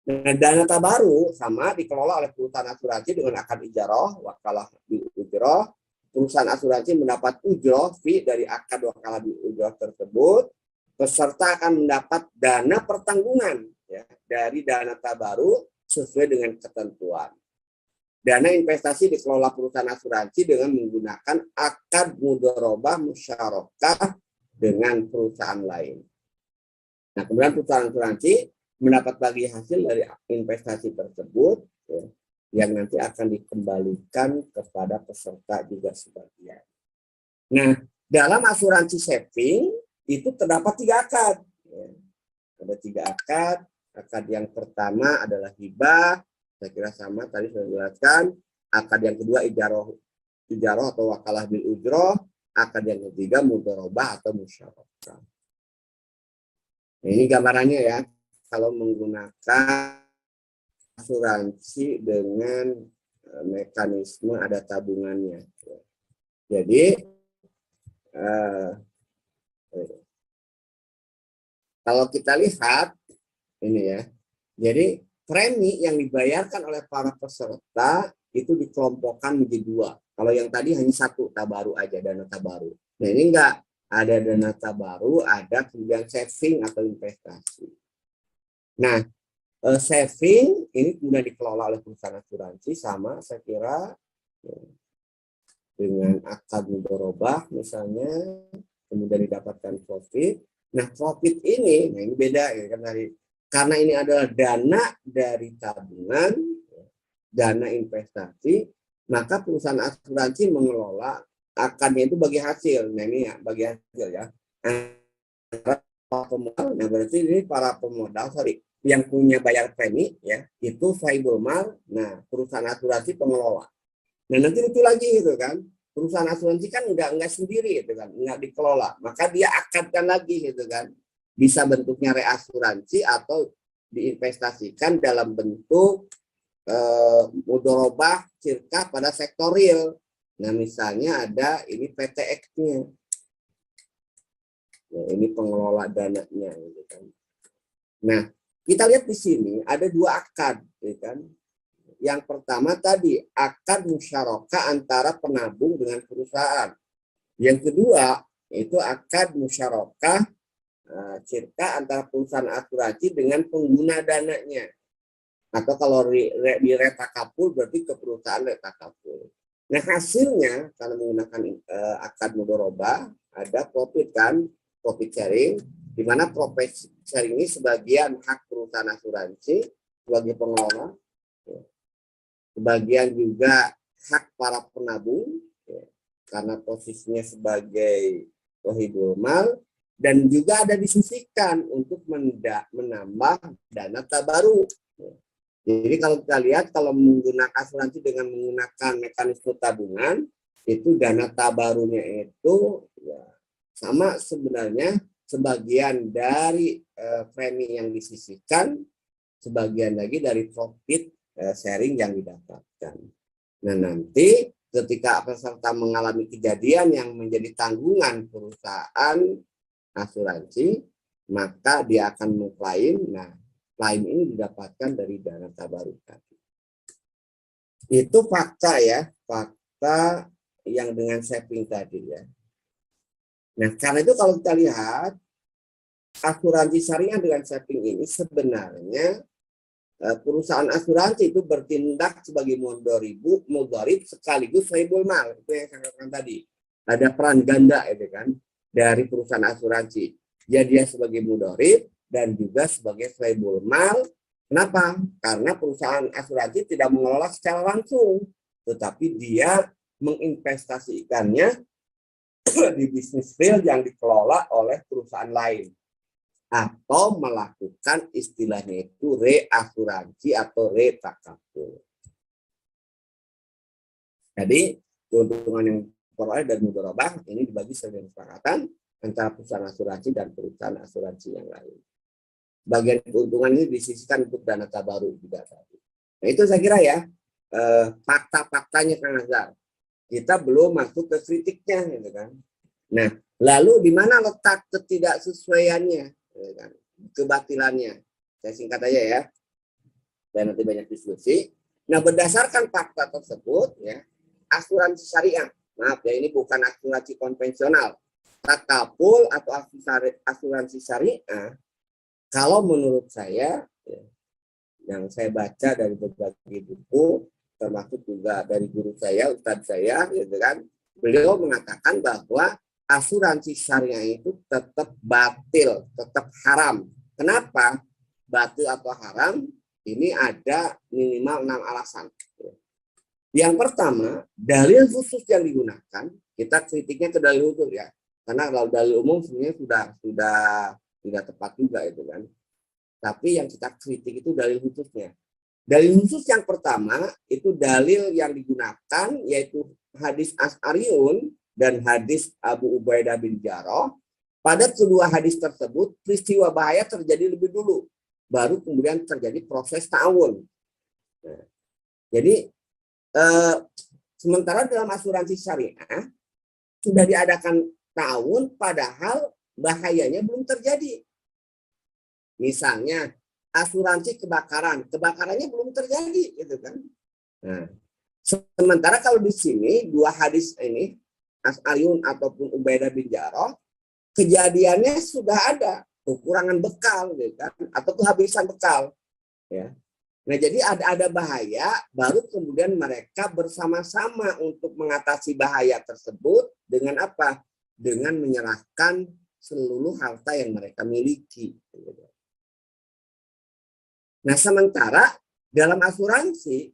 Nah, dana tabaru sama dikelola oleh perusahaan asuransi dengan akad ijarah, wakalah bil ujroh. Perusahaan asuransi mendapat ujroh fee dari akad wakalah bil ujroh tersebut. Peserta akan mendapat dana pertanggungan, ya, dari dana tabaru sesuai dengan ketentuan. Dana investasi dikelola perusahaan asuransi dengan menggunakan akad mudharabah musyarakah dengan perusahaan lain. Nah, kemudian perusahaan asuransi mendapat bagi hasil dari investasi tersebut, ya, yang nanti akan dikembalikan kepada peserta juga sebagian. Nah, dalam asuransi saving itu terdapat 3 akad. Ya. Ada 3 akad. Akad yang pertama adalah hibah, saya kira sama tadi sudah dijelaskan. Akad yang kedua ijarah atau wakalah bil ujroh. Akad yang ketiga mudharabah atau musyarakah. Nah, ini gambarannya ya, kalau menggunakan asuransi dengan mekanisme ada tabungannya. Jadi kalau kita lihat ini ya, jadi premi yang dibayarkan oleh para peserta itu dikelompokkan menjadi 2. Kalau yang tadi hanya 1 tabaru aja, dana tabaru. Nah, ini enggak, ada dana tabaru, ada kemudian saving atau investasi. Nah, saving ini kemudian dikelola oleh perusahaan asuransi sama saya kira dengan akad mudharabah misalnya, kemudian didapatkan profit. Nah, profit ini, nah ini beda ya kan, karena ini adalah dana dari tabungan, dana investasi, maka perusahaan asuransi mengelola akadnya itu bagi hasil. Nah, ini ya bagi hasil ya. Nah, berarti ini para pemodal, yang punya bayar premi ya, itu saibul mal. Nah, perusahaan asuransi pengelola. Nah, nanti lucu lagi gitu kan, perusahaan asuransi kan enggak sendiri gitu kan, enggak dikelola, maka dia akadkan lagi gitu kan, bisa bentuknya reasuransi atau diinvestasikan dalam bentuk mudharabah syirkah pada sektor real. Nah, misalnya ada ini PTX-nya, nah, ini pengelola dananya gitu kan. Nah, kita lihat di sini ada 2 akad gitu kan. Yang pertama tadi akad musyarakah antara penabung dengan perusahaan. Yang kedua itu akad musyarakah syirkah antara perusahaan asuransi dengan pengguna dananya. Atau kalau di retakapul berarti ke perusahaan retakapul. Nah, hasilnya karena menggunakan akad mudharabah ada profit kan, profit sharing, di mana profit sharing ini sebagian hak perusahaan asuransi sebagai pengelola, sebagian juga hak para penabung ya, karena posisinya sebagai wahibul mal, dan juga ada disisihkan untuk menambah dana tabaru. Jadi kalau kita lihat, kalau menggunakan asuransi dengan menggunakan mekanisme tabungan, itu dana tabarunya itu ya, sama sebenarnya sebagian dari premi yang disisihkan, sebagian lagi dari profit sharing yang didapatkan. Nah, nanti ketika peserta mengalami kejadian yang menjadi tanggungan perusahaan asuransi, maka dia akan mengklaim. Nah, klaim ini didapatkan dari dana tabaruk tadi. Itu fakta ya, fakta yang dengan saving tadi ya. Nah, karena itu kalau kita lihat asuransi syariah dengan saving ini sebenarnya perusahaan asuransi itu bertindak sebagai mudharib sekaligus saibul mal. Itu yang saya katakan tadi. Ada peran ganda itu kan dari perusahaan asuransi. Ya dia sebagai mudhorib dan juga sebagai ghaibul mal. Kenapa? Karena perusahaan asuransi tidak mengelola secara langsung, tetapi dia menginvestasikannya di bisnis real yang dikelola oleh perusahaan lain. Atau melakukan istilahnya itu reasuransi atau retakaful. Jadi keuntungan yang diperoleh dari mudharabah ini dibagi sebagai kesepakatan antara perusahaan asuransi dan perusahaan asuransi yang lain. Bagian keuntungan ini disisihkan untuk dana tabaruk juga tadi. Nah itu saya kira ya fakta-faktanya Kang Azhar. Kita belum masuk ke kritiknya, gitu kan. Nah lalu di mana letak ketidaksesuaiannya, gitu kan? Kebatilannya. Saya singkat aja ya, dan nanti banyak diskusi. Nah berdasarkan fakta tersebut ya, asuransi syariah, maaf ya ini bukan asuransi konvensional, takaful atau asuransi syariah, kalau menurut saya ya, yang saya baca dari berbagai buku, termasuk juga dari guru saya, ustadz saya, gitu kan, beliau mengatakan bahwa asuransi syariah itu tetap batil, tetap haram. Kenapa? Batil atau haram? Ini ada minimal 6 alasan. Yang pertama, dalil khusus yang digunakan, kita kritiknya ke dalil khusus ya, karena kalau dalil umum sebenarnya sudah tidak tepat juga itu kan. Tapi yang kita kritik itu dalil khususnya. Dalil khusus yang pertama itu dalil yang digunakan yaitu hadis Asy'ariyun dan hadis Abu Ubaidah bin Jarrah. Pada kedua hadis tersebut peristiwa bahaya terjadi lebih dulu, baru kemudian terjadi proses ta'awun. Nah, jadi sementara dalam asuransi syariah sudah diadakan ta'awun padahal bahayanya belum terjadi. Misalnya asuransi kebakarannya belum terjadi, gitu kan. Nah, sementara kalau di sini dua hadis ini Asy'ariyun ataupun Ubaidah bin Jarrah, kejadiannya sudah ada kekurangan bekal, gitu kan, atau kehabisan bekal, ya. Nah jadi ada bahaya, baru kemudian mereka bersama-sama untuk mengatasi bahaya tersebut dengan apa? Dengan menyerahkan seluruh harta yang mereka miliki. Nah sementara dalam asuransi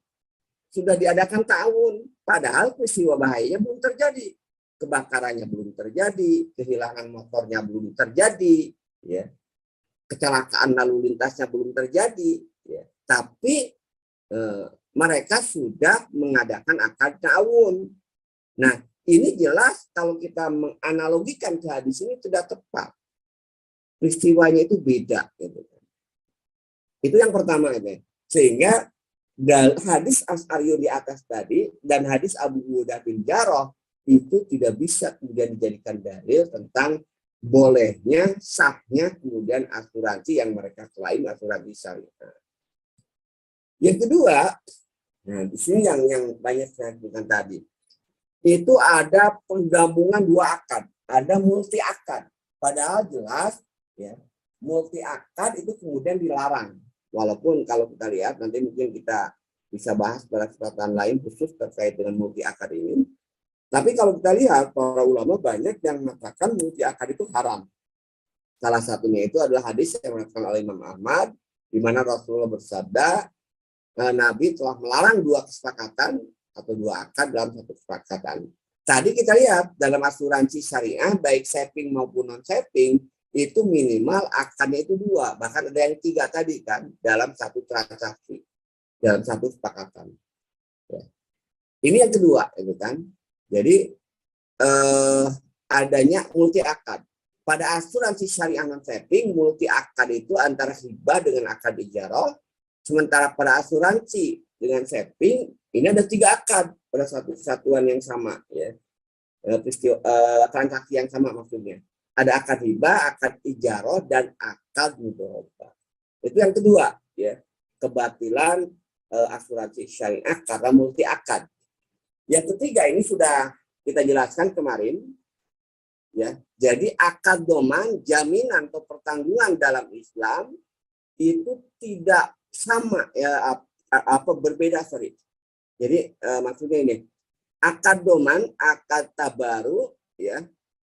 sudah diadakan ta'awun, padahal peristiwa bahayanya belum terjadi, kebakarannya belum terjadi, kehilangan motornya belum terjadi, ya, kecelakaan lalu lintasnya belum terjadi, ya. Tapi mereka sudah mengadakan akad ta'awun. Nah ini jelas kalau kita menganalogikan ke hadis ini tidak tepat, peristiwanya itu beda, gitu. Itu yang pertama ini. Sehingga hadis Asy'ariyun di atas tadi dan hadis Abu Ubaidah bin Jarrah itu tidak bisa kemudian dijadikan dalil tentang bolehnya, sahnya kemudian asuransi yang mereka klaim asuransi syariah. Yang kedua, nah di sini yang banyak saya sebutkan tadi, itu ada penggabungan dua akad, ada multi akad. Padahal jelas ya, multi akad itu kemudian dilarang. Walaupun kalau kita lihat nanti mungkin kita bisa bahas pada kesempatan lain khusus terkait dengan multi akad ini. Tapi kalau kita lihat para ulama banyak yang mengatakan multi akad itu haram. Salah satunya itu adalah hadis yang dikatakan oleh Imam Ahmad, di mana Rasulullah bersabda, Nabi telah melarang dua kesepakatan atau dua akad dalam satu kesepakatan. Tadi kita lihat dalam asuransi syariah baik saving maupun non saving itu minimal akadnya itu dua, bahkan ada yang tiga tadi kan dalam satu transaksi, dalam satu kesepakatan. Ya. Ini yang kedua, itu kan. Jadi adanya multi akad. Pada asuransi syariah non saving multi akad itu antara hibah dengan akad ijarah. Sementara pada asuransi dengan saving ini ada tiga akad pada satu kesatuan yang sama, ya, transaksi yang sama maksudnya. Ada akad hibah, akad ijarah, dan akad mudharabah. Itu yang kedua, ya, kebatilan asuransi syariah karena multi akad. Yang ketiga ini sudah kita jelaskan kemarin, ya. Jadi akad doman, jaminan atau pertanggungan dalam Islam itu tidak sama, ya, berbeda, sorry. Jadi maksudnya ini, akad doman, akad tabaru, ya,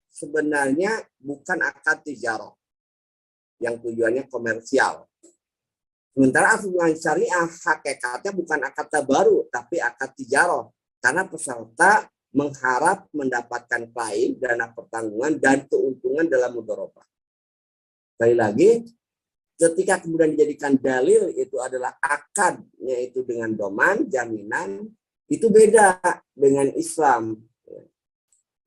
sebenarnya bukan akad tijarah. yang tujuannya komersial. Sementara asuransi syariah hakikatnya bukan akad tabaru, tapi akad tijaroh. Karena peserta mengharap mendapatkan klaim, dana pertanggungan, dan keuntungan dalam mudharabah. Sekali lagi, ketika kemudian dijadikan dalil itu adalah akad, yaitu dengan doman, jaminan, itu beda dengan Islam.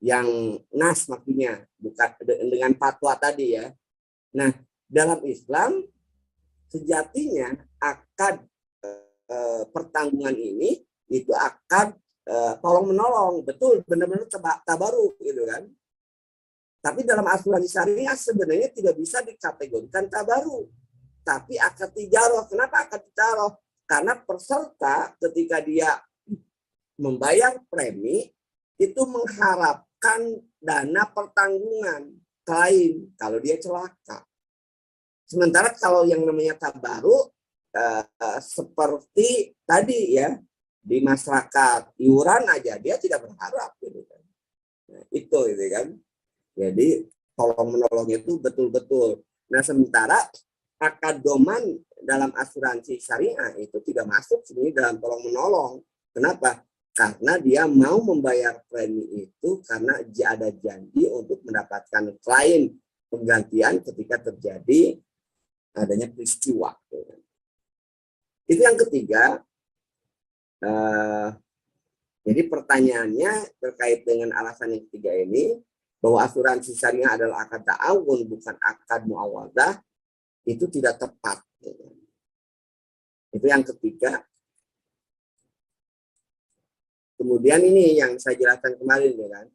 Yang nas maksudnya, bukan dengan fatwa tadi ya. Nah, dalam Islam, sejatinya akad pertanggungan ini itu akad tolong menolong, betul, benar-benar tabaru gitu kan. Tapi dalam asuransi syariah sebenarnya tidak bisa dikategorikan tabaru, tapi akad tijaroh. Kenapa akad tijaroh? Karena peserta ketika dia membayar premi itu mengharapkan dana pertanggungan klaim kalau dia celaka. Sementara kalau yang namanya tabaru seperti tadi ya, di masyarakat iuran aja dia tidak berharap gitu kan. Nah, itu kan. Jadi tolong menolong itu betul-betul. Nah, sementara akad doman dalam asuransi syariah itu tidak masuk sebenarnya dalam tolong menolong. Kenapa? Karena dia mau membayar premi itu karena ada janji untuk mendapatkan klaim penggantian ketika terjadi adanya peristiwa. Itu yang ketiga. Jadi pertanyaannya terkait dengan alasan yang ketiga ini, bahwa asuransi syariah adalah akad ta'awun bukan akad muawadah, itu tidak tepat. Itu yang ketiga. Kemudian ini yang saya jelaskan kemarin ya kan.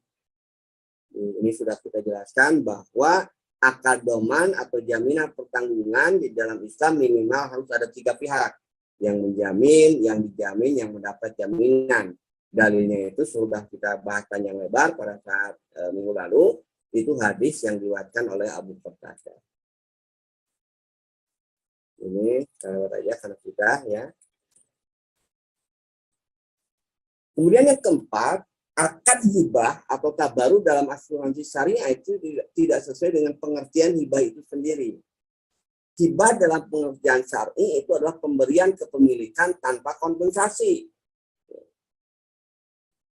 Ini sudah kita jelaskan bahwa akad doman atau jaminan pertanggungan di dalam Islam minimal harus ada 3 pihak. Yang menjamin, yang dijamin, yang mendapat jaminan. Dalilnya itu sudah kita bahas panjang lebar pada saat minggu lalu. Itu hadis yang diriwayatkan oleh Abu Qatadah. Ini saya aja karena kita ya. Kemudian yang keempat, akad hibah atau tabaru dalam asuransi syariah itu tidak sesuai dengan pengertian hibah itu sendiri. Hibah dalam pengertian syar'i itu adalah pemberian kepemilikan tanpa kompensasi.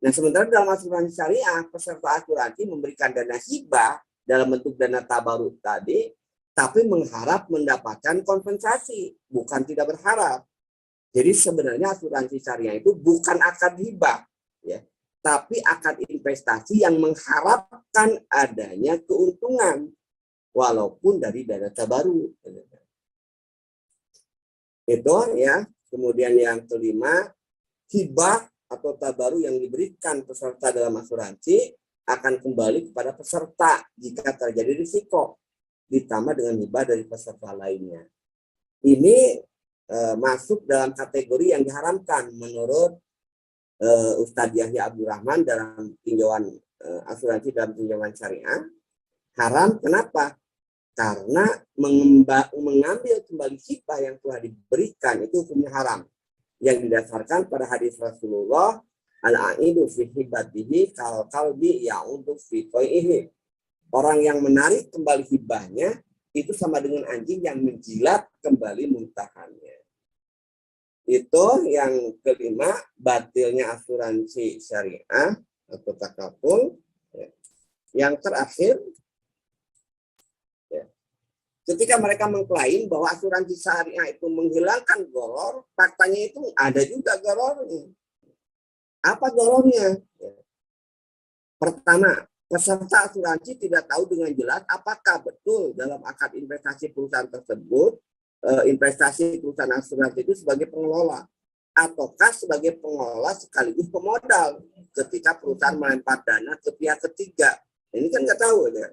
Nah, sementara dalam asuransi syariah, peserta asuransi memberikan dana hibah dalam bentuk dana tabaruk tadi, tapi mengharap mendapatkan kompensasi, bukan tidak berharap. Jadi sebenarnya asuransi syariah itu bukan akad hibah, ya, tapi akad investasi yang mengharapkan adanya keuntungan, walaupun dari dana tabaruk. Itu ya. Kemudian yang kelima, hibah atau tabaru yang diberikan peserta dalam asuransi akan kembali kepada peserta jika terjadi risiko, ditambah dengan hibah dari peserta lainnya. Ini masuk dalam kategori yang diharamkan menurut Ustadz Yahya Abdul Rahman dalam tinjauan asuransi dalam tinjauan syariah. Haram kenapa? Karena mengambil kembali hibah yang telah diberikan itu hukumnya haram, yang didasarkan pada hadis Rasulullah, al-aidu fi hibatihi kal kalbi ya'udu fi qai'ihi. Orang yang menarik kembali hibahnya itu sama dengan anjing yang menjilat kembali muntahannya. Itu yang kelima, batilnya asuransi syariah atau takaful. Yang terakhir, ketika mereka mengklaim bahwa asuransi syariah itu menghilangkan goror, faktanya itu ada juga gorornya. Apa gorornya? Pertama, peserta asuransi tidak tahu dengan jelas apakah betul dalam akad investasi perusahaan tersebut, investasi perusahaan asuransi itu sebagai pengelola, ataukah sebagai pengelola sekaligus pemodal ketika perusahaan melempar dana ke pihak ketiga. Ini kan nggak tahu ya.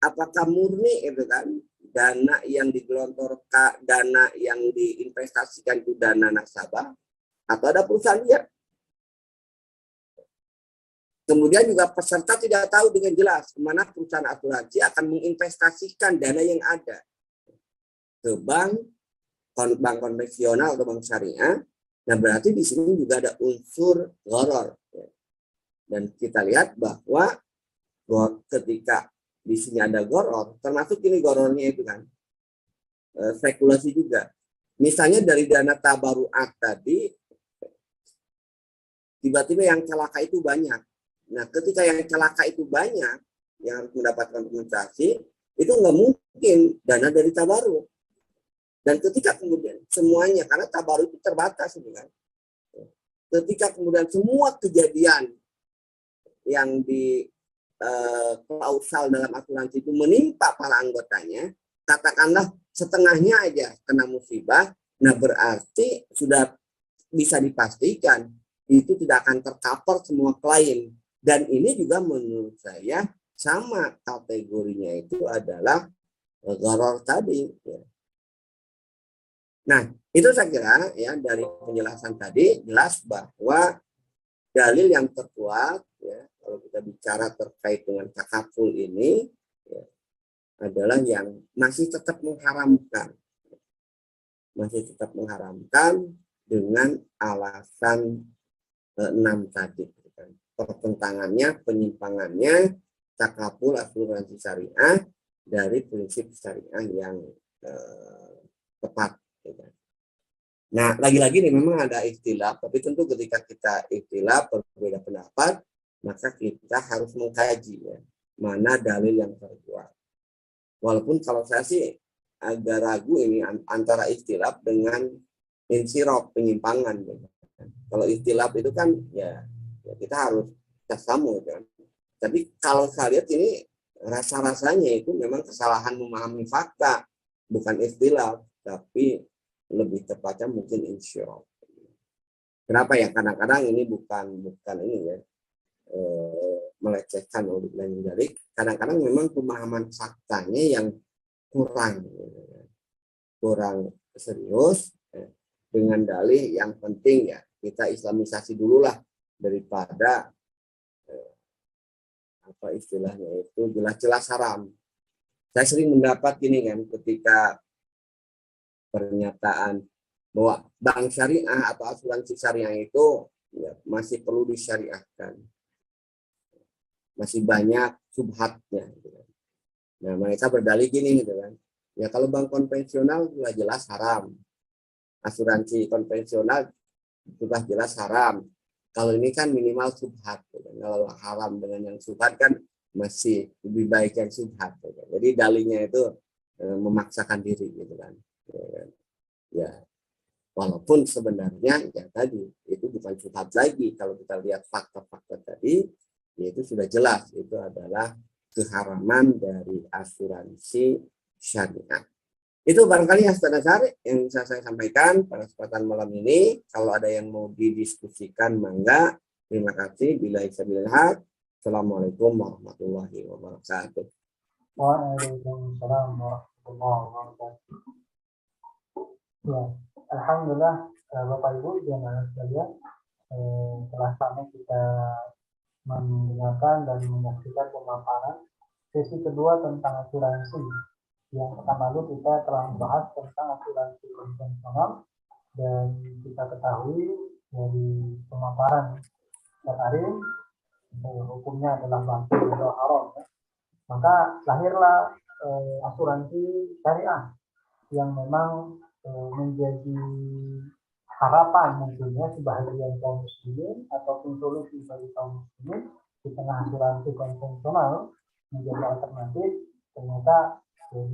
Apakah murni itu kan dana yang digelontorkan, dana yang diinvestasikan itu dana nasabah, atau ada perusahaan dia. Kemudian juga peserta tidak tahu dengan jelas kemana perusahaan asuransi akan menginvestasikan dana yang ada ke bank konvensional atau bank syariah. Nah, berarti di sini juga ada unsur gharar. Dan kita lihat bahwa ketika di sini ada gharar, termasuk ini ghararnya itu kan, spekulasi juga. Misalnya dari dana tabaruat tadi, tiba-tiba yang celaka itu banyak. Nah, ketika yang celaka itu banyak, yang harus mendapatkan kompensasi, itu nggak mungkin dana dari tabarut. Dan ketika kemudian semuanya, karena tabarut itu terbatas, kan? Ketika kemudian semua kejadian yang di klausal dalam asuransi itu menimpa para anggotanya, katakanlah setengahnya aja kena musibah, nah berarti sudah bisa dipastikan itu tidak akan tercover semua klaim. Dan ini juga menurut saya sama kategorinya itu adalah gharar tadi. Nah, itu saya kira ya dari penjelasan tadi jelas bahwa dalil yang terkuat ya kalau kita bicara terkait dengan takaful ini ya, adalah yang masih tetap mengharamkan dengan alasan 6 tadi. Pertentangannya, penyimpangannya takaful asuransi syariah dari prinsip syariah yang tepat. Nah, lagi-lagi nih memang ada istilah, tapi tentu ketika kita istilah berbeda pendapat, maka kita harus mengkaji ya, mana dalil yang terkuat. Walaupun kalau saya sih agak ragu ini antara istilah dengan insirop, penyimpangan. Gitu. Kalau istilah itu kan ya kita harus tasamu kan. Tapi kalau saya lihat ini rasa-rasanya itu memang kesalahan memahami fakta, bukan istilah, tapi lebih tepatnya mungkin insyirah. Kenapa ya? Kadang-kadang ini bukan ini ya melecehkan dari. Kadang-kadang memang pemahaman faktanya yang kurang serius dengan dalih yang penting ya kita islamisasi dulu lah daripada apa istilahnya itu jelas-jelas haram. Saya sering mendapat gini kan ketika pernyataan bahwa bank syariah atau asuransi syariah itu ya, masih perlu disyariahkan. Masih banyak subhatnya. Gitu kan. Nah, mereka berdalih gini gitu kan. Ya kalau bank konvensional sudah jelas haram. Asuransi konvensional sudah jelas haram. Kalau ini kan minimal subhat. Gitu kan. Kalau haram dengan yang subhat kan masih lebih baik yang subhat. Gitu kan. Jadi dalihnya itu memaksakan diri gitu kan. Ya, walaupun sebenarnya ya tadi itu bukan subhat lagi kalau kita lihat fakta-fakta tadi, yaitu sudah jelas itu adalah keharaman dari asuransi syariah. Itu barangkali yang bisa saya sampaikan pada kesempatan malam ini. Kalau ada yang mau didiskusikan, mangga. Terima kasih. Bismillahirrahmanirrahim. Assalamualaikum warahmatullahi wabarakatuh. Waalaikumsalam warahmatullahi wabarakatuh. Ya, alhamdulillah Bapak Ibu jamaah sekalian, telah sama kita mendengarkan dan menyaksikan pemaparan sesi kedua tentang asuransi. Yang pertama lalu kita telah membahas tentang asuransi konvensional dan kita ketahui dari pemaparan kemarin hukumnya adalah batil atau haram. Maka lahirlah asuransi syariah yang memang menjadi harapan tentunya sebahagian kaum muslimin ataupun solusi bagi kaum muslimin di tengah asuransi konvensional menjadi alternatif. Ternyata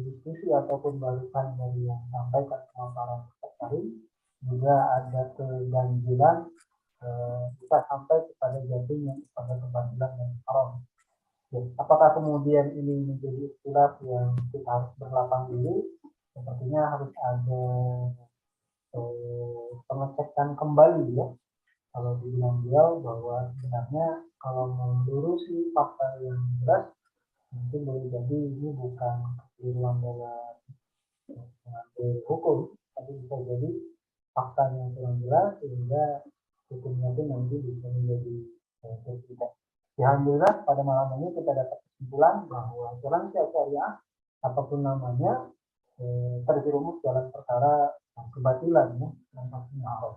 diskusi ataupun balikan dari yang sampaikan pemaparan tadi juga ada keganjilan kita sampai kepada jadinya pada kebatilan yang haram. Ya, apakah kemudian ini menjadi istilah yang kita harus berlapang diri? Sepertinya harus ada pengecekan kembali ya. Kalau dibilang beliau bahwa sebenarnya kalau melurusi fakta yang jelas, mungkin boleh jadi ini bukan keliruan dalam mengambil hukum, tapi bisa jadi fakta yang kurang jelas sehingga hukumnya itu nanti bisa menjadi berbeda. Alhamdulillah pada malam ini kita dapat kesimpulan bahwa asuransi syariah apapun namanya terjerumus dalam perkara kebatilan ya, yang pastinya haram.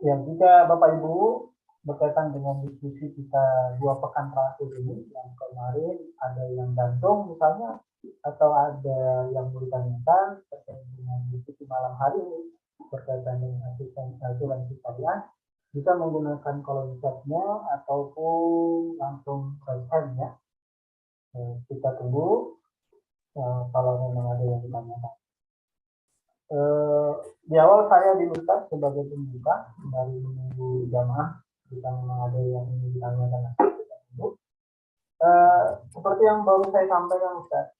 Ya, jika Bapak Ibu berkaitan dengan diskusi kita 2 pekan terakhir ini, yang kemarin ada yang gantung misalnya atau ada yang mau ditanyakan terkait dengan diskusi malam hari ini berkaitan dengan asuransi syariah, bisa menggunakan kolom chatnya ataupun langsung raise hand ya. Kita tunggu kalau memang ada yang ditanyakan. Di awal saya di Ustaz sebagai pembuka dari menunggu jamaah, kita memang ada yang ingin ditanyakan, kita tunggu. Seperti yang baru saya sampaikan Ustaz,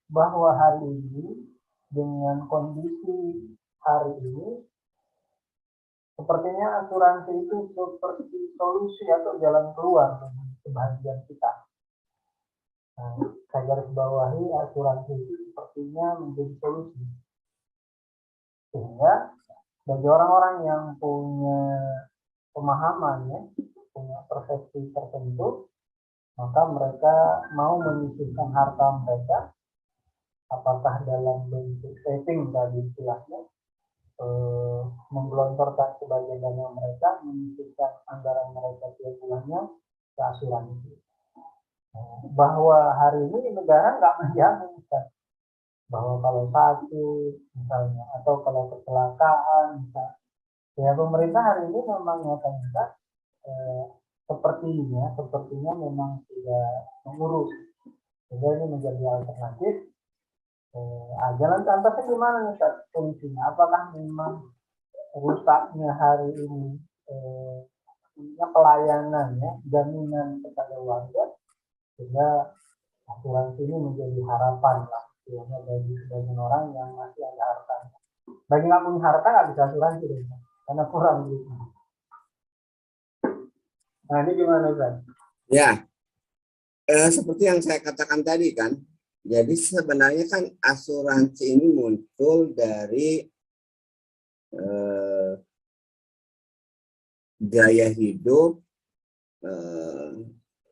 bahwa hari ini dengan kondisi hari ini sepertinya asuransi itu seperti solusi atau jalan keluar bagi kebahagiaan kita. Nah, saya garis bawahi asuransi itu sepertinya menjadi solusi. Sehingga bagi orang-orang yang punya pemahaman ya, punya persepsi tertentu, maka mereka mau menyisihkan harta mereka, apakah dalam bentuk saving tadi istilahnya, menggelontorkan sebagian dana mereka, menyisihkan anggaran mereka tiap bulannya ke asuransi. Bahwa hari ini negara nggak menjamin kan, bahwa kalau sakit misalnya atau kalau kecelakaan misalnya, ya pemerintah hari ini memang nyata-nyata sepertinya memang tidak mengurus, sehingga ini menjadi alternatif. Jalan cantasnya gimana nih solusinya? Apakah memang rusaknya hari ini pelayanan ya, jaminan kepada warga, sehingga asuransi ini menjadi harapan lah bagi sebagian orang yang masih ada harta. Bagi nggak punya harta nggak bisa asuransi deh, karena kurang duitnya. Nah ini gimana Ustaz? Ya, seperti yang saya katakan tadi kan, jadi sebenarnya kan asuransi ini muncul dari gaya hidup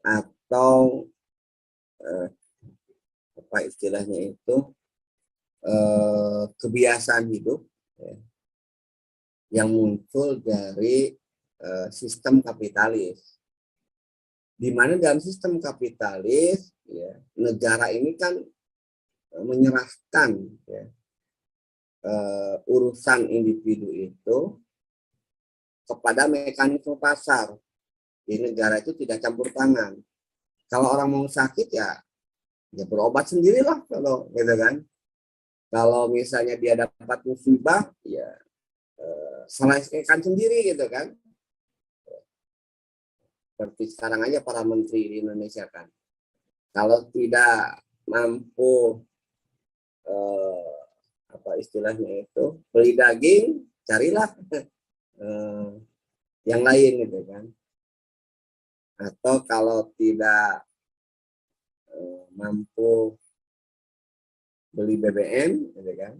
atau apa istilahnya itu kebiasaan hidup ya, yang muncul dari sistem kapitalis, di mana dalam sistem kapitalis ya, negara ini kan menyerahkan ya, urusan individu itu kepada mekanisme pasar. Di negara itu tidak campur tangan. Kalau orang mau sakit ya berobat sendirilah kalau gitu kan. Kalau misalnya dia dapat musibah ya selesaikan sendiri gitu kan. Seperti sekarang aja para menteri di Indonesia kan. Kalau tidak mampu apa istilahnya itu beli daging, carilah yang lain gitu kan. Atau kalau tidak mampu beli BBM gitu kan,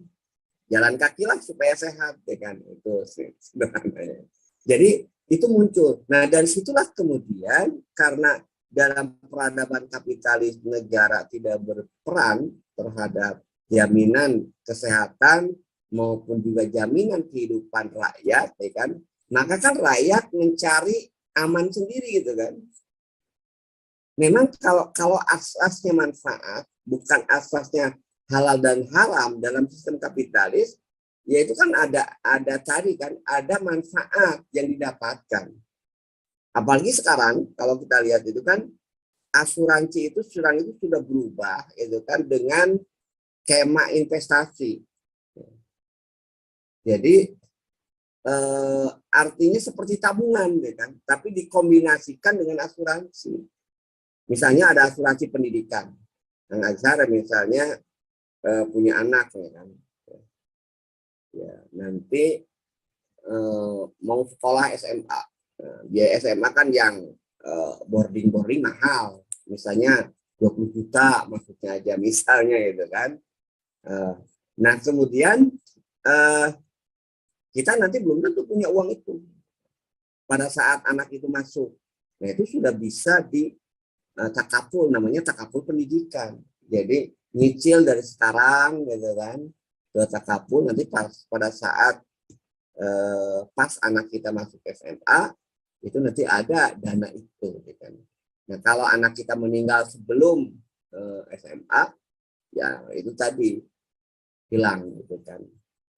jalan kaki lah supaya sehat ya kan, itu sederhananya. Jadi itu muncul. Nah dari situlah kemudian karena dalam peradaban kapitalis negara tidak berperan terhadap jaminan kesehatan maupun juga jaminan kehidupan rakyat ya kan, maka kan rakyat mencari aman sendiri gitu kan. Memang kalau asasnya manfaat, bukan asasnya halal dan haram dalam sistem kapitalis, ya itu kan ada tadi kan, ada manfaat yang didapatkan. Apalagi sekarang kalau kita lihat itu kan asuransi itu sekarang itu sudah berubah itu kan dengan skema investasi. Jadi artinya seperti tabungan gitu kan, tapi dikombinasikan dengan asuransi. Misalnya ada asuransi pendidikan. Yang Azhar misalnya punya anak ya kan. Ya, nanti mau sekolah SMA. Biaya SMA kan yang boarding mahal. Misalnya 20 juta maksudnya aja misalnya gitu kan. Nah, kemudian kita nanti belum tentu punya uang itu pada saat anak itu masuk. Nah, itu sudah bisa di takaful, namanya takaful pendidikan. Jadi nyicil dari sekarang gitu kan ke takaful, nanti pada saat pas anak kita masuk SMA itu nanti ada dana itu gitu kan. Nah kalau anak kita meninggal sebelum SMA ya itu tadi hilang gitu kan,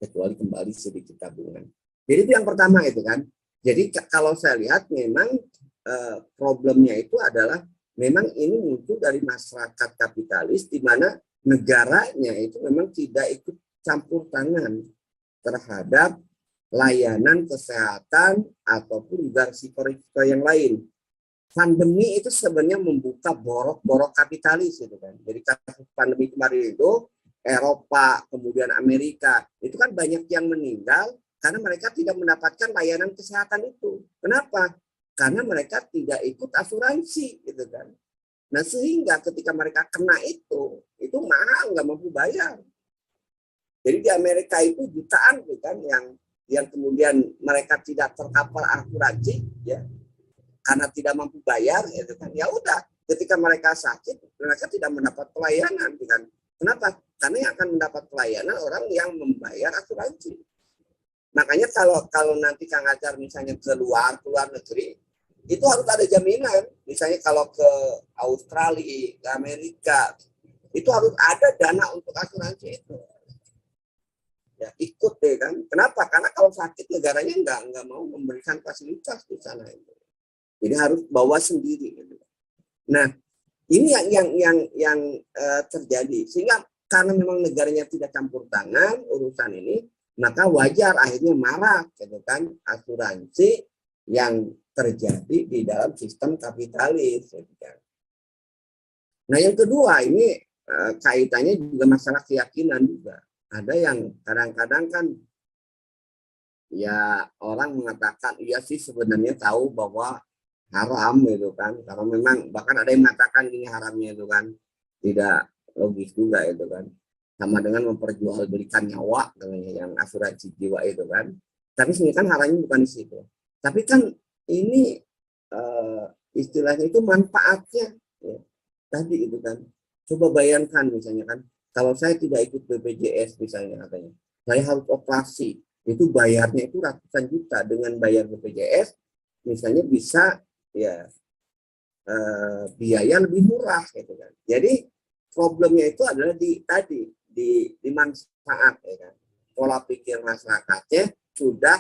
kecuali kembali sedikit tabungan. Jadi itu yang pertama itu kan. Jadi kalau saya lihat memang problemnya itu adalah memang ini muncul dari masyarakat kapitalis di mana negaranya itu memang tidak ikut campur tangan terhadap layanan kesehatan ataupun juga risiko-risiko yang lain. Pandemi itu sebenarnya membuka borok-borok kapitalis gitu kan. Jadi kasus pandemi kemarin itu Eropa, kemudian Amerika, itu kan banyak yang meninggal karena mereka tidak mendapatkan layanan kesehatan itu. Kenapa? Karena mereka tidak ikut asuransi gitu kan. Nah sehingga ketika mereka kena itu mahal, nggak mampu bayar. Jadi di Amerika itu jutaan gitu kan yang kemudian mereka tidak tercover asuransi ya karena tidak mampu bayar gitu kan. Ya udah, ketika mereka sakit mereka tidak mendapat pelayanan gitu kan. Kenapa? Karena yang akan mendapat pelayanan orang yang membayar asuransi. Makanya kalau nanti Kang Ajar misalnya ke luar negeri, itu harus ada jaminan. Misalnya kalau ke Australia, ke Amerika, itu harus ada dana untuk asuransi itu. Ya, ikut deh kan. Kenapa? Karena kalau sakit negaranya nggak mau memberikan fasilitas di sana itu. Jadi harus bawa sendiri. Gitu. Nah, ini yang terjadi. Sehingga karena memang negaranya tidak campur tangan urusan ini, maka wajar akhirnya marak gitu kan asuransi yang terjadi di dalam sistem kapitalis. Gitu kan. Nah, yang kedua ini kaitannya juga masalah keyakinan juga. Ada yang kadang-kadang kan ya orang mengatakan iya sih sebenarnya tahu bahwa haram gitu kan, karena memang bahkan ada yang mengatakan ini haramnya itu kan tidak logis juga itu kan, sama dengan memperjualbelikan nyawa yang asuransi jiwa itu kan. Tapi sebenarnya kan haramnya bukan di situ, tapi kan ini istilahnya itu manfaatnya ya. Tadi itu kan coba bayangkan misalnya kan kalau saya tidak ikut BPJS misalnya katanya saya harus operasi, itu bayarnya itu ratusan juta. Dengan bayar BPJS misalnya bisa ya biaya lebih murah gitu kan. Jadi problemnya itu adalah di manfaat ya kan. Pola pikir masyarakatnya sudah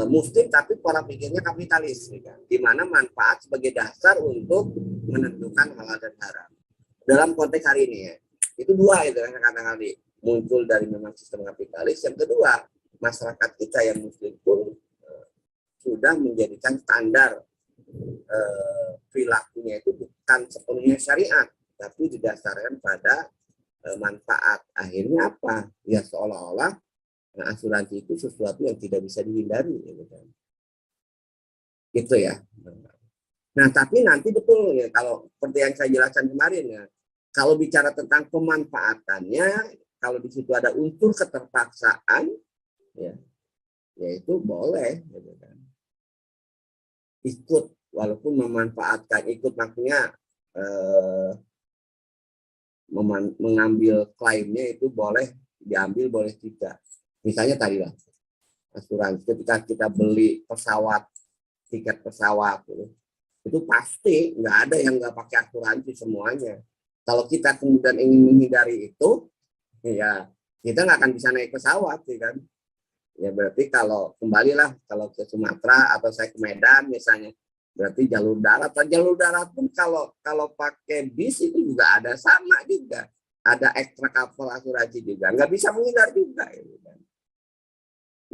muslim tapi pola pikirnya kapitalis ya kan. Di mana manfaat sebagai dasar untuk menentukan halal dan haram. Dalam konteks hari ini ya. Itu dua itu yang katakan tadi, muncul dari memang sistem kapitalis. Yang kedua, masyarakat kita yang muslim pun sudah menjadikan standar perilakunya itu bukan sepenuhnya syariat, tapi didasarkan pada manfaat. Akhirnya apa? Ya seolah-olah asuransi itu sesuatu yang tidak bisa dihindari. Gitu kan. Gitu ya. Nah, tapi nanti betul ya, kalau seperti yang saya jelaskan kemarin ya, kalau bicara tentang pemanfaatannya, kalau di situ ada unsur keterpaksaan, ya itu boleh. Gitu kan. Ikut walaupun memanfaatkan, ikut maksudnya mengambil klaimnya itu boleh diambil, boleh tidak. Misalnya tadi lah asuransi ketika kita beli pesawat, tiket pesawat itu pasti nggak ada yang nggak pakai asuransi semuanya. Kalau kita kemudian ingin menghindari itu, ya kita nggak akan bisa naik pesawat, ya kan? Ya berarti kalau kembalilah kalau ke Sumatera atau saya ke Medan misalnya, berarti jalur darat. Atau jalur darat pun kalau pakai bis itu juga ada sama juga, ada ekstra cover asuransi juga, nggak bisa menghindar juga. Ya kan?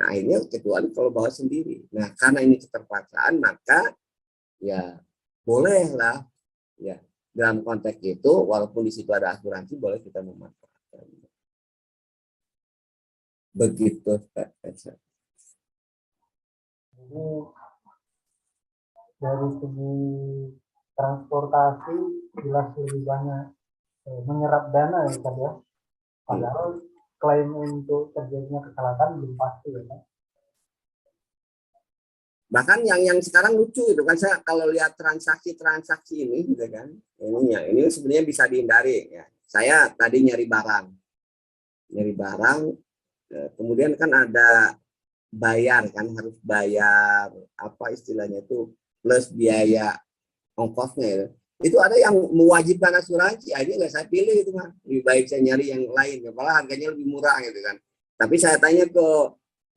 Nah ini kecuali kalau bawa sendiri. Nah karena ini keterpaksaan maka ya bolehlah ya. Dalam konteks itu, walaupun di situ ada asuransi, boleh kita memanfaatkan. Begitu, Pak. Jadi dari segi transportasi jelas lebih banyak menyerap dana ya kan ya. Padahal klaim untuk terjadinya kecelakaan belum pasti ya kan. Bahkan yang sekarang lucu itu kan, saya kalau lihat transaksi ini gitu kan, ini sebenarnya bisa dihindari ya. Saya tadi nyari barang, kemudian kan ada bayar kan, harus bayar apa istilahnya itu plus biaya ongkosnya ya. Itu ada yang mewajibkan asuransi, akhirnya nggak saya pilih itu mah. Lebih baik saya nyari yang lain, malah harganya lebih murah gitu kan. Tapi saya tanya ke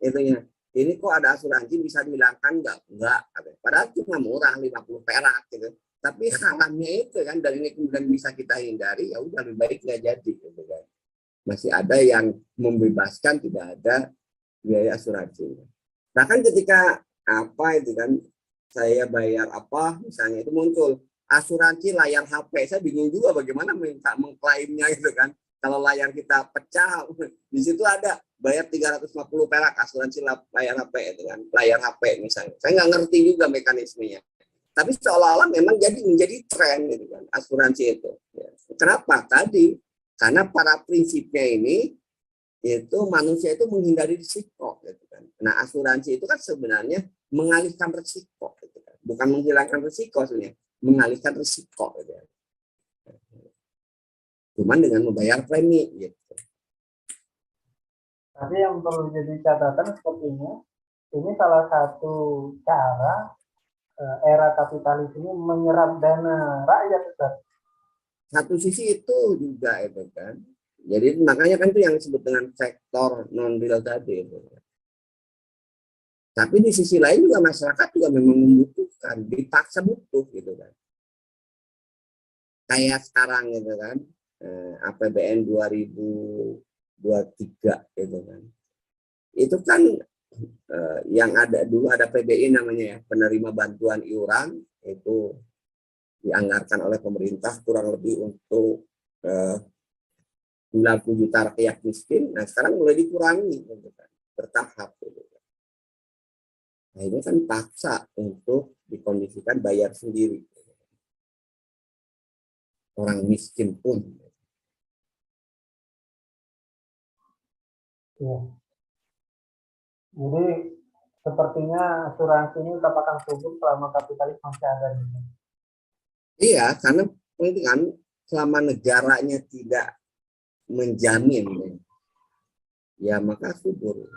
itunya, ini kok ada asuransi bisa dihilangkan nggak? Enggak. Padahal cuma murah 50 perak gitu. Tapi haramnya itu kan dari ini kemudian bisa kita hindari, ya udah lebih baik nggak jadi gitu kan. Masih ada yang membebaskan tidak ada biaya asuransi. Bahkan ketika apa itu kan saya bayar apa misalnya itu muncul asuransi layar HP, saya bingung juga bagaimana minta mengklaimnya itu kan. Kalau layar kita pecah, di situ ada bayar 350 perak asuransi layar HP itu kan, layar HP misalnya. Saya nggak ngerti juga mekanismenya. Tapi seolah-olah memang menjadi tren gitu kan asuransi itu. Kenapa? Tadi karena para prinsipnya ini itu manusia itu menghindari risiko gitu kan. Nah, asuransi itu kan sebenarnya mengalihkan risiko gitu kan. Bukan menghilangkan risiko sebenarnya, mengalihkan risiko gitu kan. Cuman dengan membayar premi gitu. Tapi yang perlu jadi catatan sepertinya, ini salah satu cara era kapitalis ini menyerap dana rakyat, Ustaz. Satu sisi itu juga itu kan. Jadi makanya kan itu yang disebut dengan sektor non real tadi itu. Tapi di sisi lain juga masyarakat juga memang membutuhkan, dipaksa butuh gitu kan. Kayak sekarang gitu kan, APBN 2023 gitu kan. Itu kan yang ada dulu ada PBI namanya ya, penerima bantuan iuran, itu dianggarkan oleh pemerintah kurang lebih untuk 90 juta rakyat miskin. Nah sekarang mulai dikurangi gitu kan, bertahap gitu kan. Nah ini kan paksa untuk dikondisikan bayar sendiri. Orang miskin pun. Ya. Jadi sepertinya asuransi ini tetap akan subur selama kapitalis masih ada di sini. Iya, karena kan selama negaranya tidak menjamin, ya maka subur.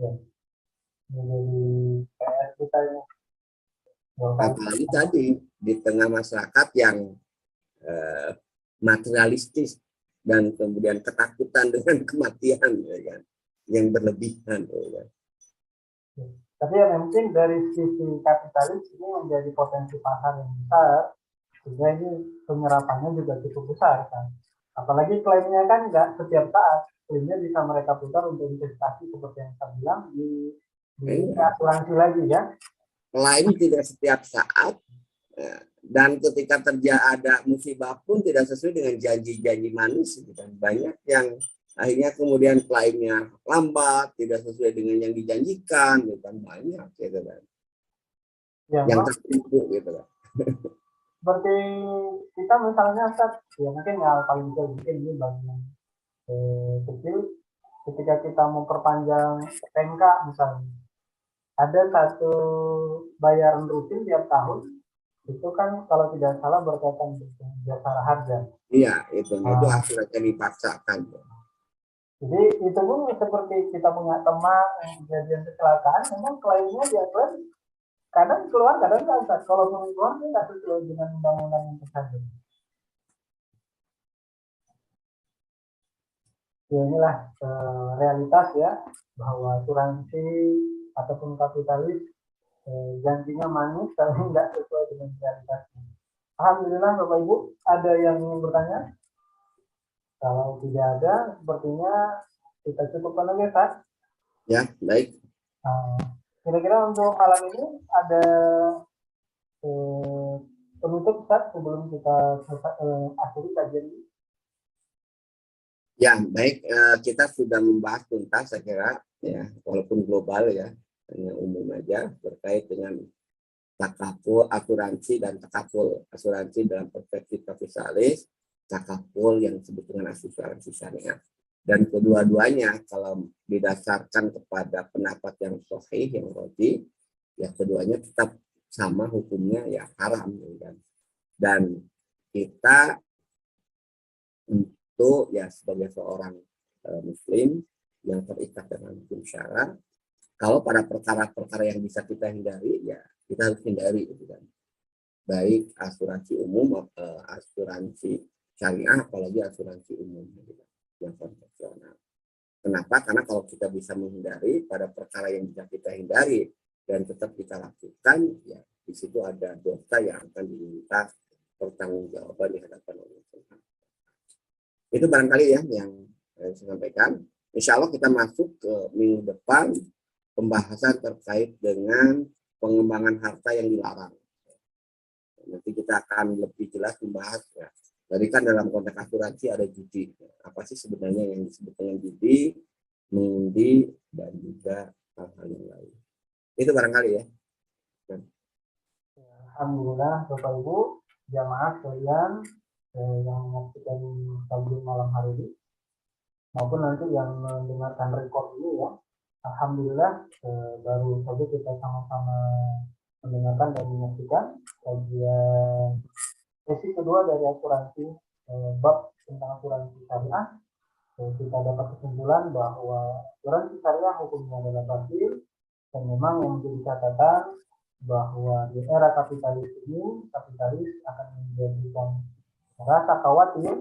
Ya. Jadi PS kita ya. Apalagi tadi di tengah masyarakat yang materialistis dan kemudian ketakutan dengan kematian, ya kan, yang berlebihan. Ya kan. Tapi yang penting dari sisi kapitalis ini menjadi potensi pasar yang besar, sehingga ini penyerapannya juga cukup besar kan. Apalagi klaimnya kan nggak setiap saat, klaimnya bisa mereka putar untuk investasi seperti yang saya bilang di asuransi lagi ya. Klaim tidak setiap saat, dan ketika terjadi ada musibah pun tidak sesuai dengan janji-janji manis. Dan banyak yang akhirnya kemudian klaimnya lambat, tidak sesuai dengan yang dijanjikan, bukan banyak gitu kan. Ya, Yang tertipu gitu kan. seperti kita misalnya Ustaz, ya mungkin ya paling kecil mungkin ini bagian kecil, ketika kita mau perpanjang STNK misalnya, ada satu bayaran rutin tiap tahun, itu kan kalau tidak salah berkaitan dengan jasa harga. Iya, itu akhirnya dipaksakan. Jadi itu pun seperti kita punya teman yang kejadian kecelakaan, memang klaimnya dia klaim kadang keluar kadang enggak. Kalau keluar dia nggak sesuai dengan undang-undang yang terjadi. Ya inilah realitas ya, bahwa asuransi ataupun kapitalis janjinya manis tapi nggak sesuai dengan realitasnya. Alhamdulillah Bapak Ibu, ada yang ingin bertanya? Kalau tidak ada, sepertinya kita cukupkan lagi, Pak. Ya, baik. Kira-kira untuk malam ini ada penutup, Pak, sebelum kita akhiri kajian ini? Ya, baik. Kita sudah membahas tuntas, saya kira, ya, walaupun global ya, hanya umum aja terkait dengan takaful asuransi dan takaful asuransi dalam perspektif kapitalis, takaful yang disebut dengan asuransi syariah. Dan kedua-duanya kalau didasarkan kepada pendapat yang sahih, yang rajih, ya keduanya tetap sama hukumnya, ya haram. Ya. Dan kita untuk ya sebagai seorang muslim yang terikat dengan hukum syara, kalau pada perkara-perkara yang bisa kita hindari, ya kita harus hindari gitu kan. baik asuransi umum, asuransi syariah, apalagi asuransi umum gitu, yang konvensional. Kenapa? Karena kalau kita bisa menghindari pada perkara yang bisa kita hindari dan tetap kita lakukan, ya di situ ada dosa yang akan diminta pertanggungjawaban di hadapan Allah. Itu barangkali ya yang saya sampaikan. Insya Allah kita masuk ke minggu depan pembahasan terkait dengan pengembangan harta yang dilarang. Nanti kita akan lebih jelas membahas ya. Tadi kan dalam konteks asuransi ada judi. Apa sih sebenarnya yang disebut dengan judi, mengundi, dan juga hal-hal yang lain. Itu barangkali ya. Alhamdulillah Bapak Ibu jamaah sekalian yang menyaksikan kajian malam hari ini maupun nanti yang mendengarkan rekod ini ya. Alhamdulillah baru saja kita sama-sama mendengarkan dan menyaksikan kajian sesi kedua dari asuransi bab tentang asuransi syariah. Kita dapat kesimpulan bahwa asuransi syariah hukumnya adalah batil dan memang yang menjadi catatan bahwa di era kapitalis ini kapitalis akan menjadikan rasa khawatir,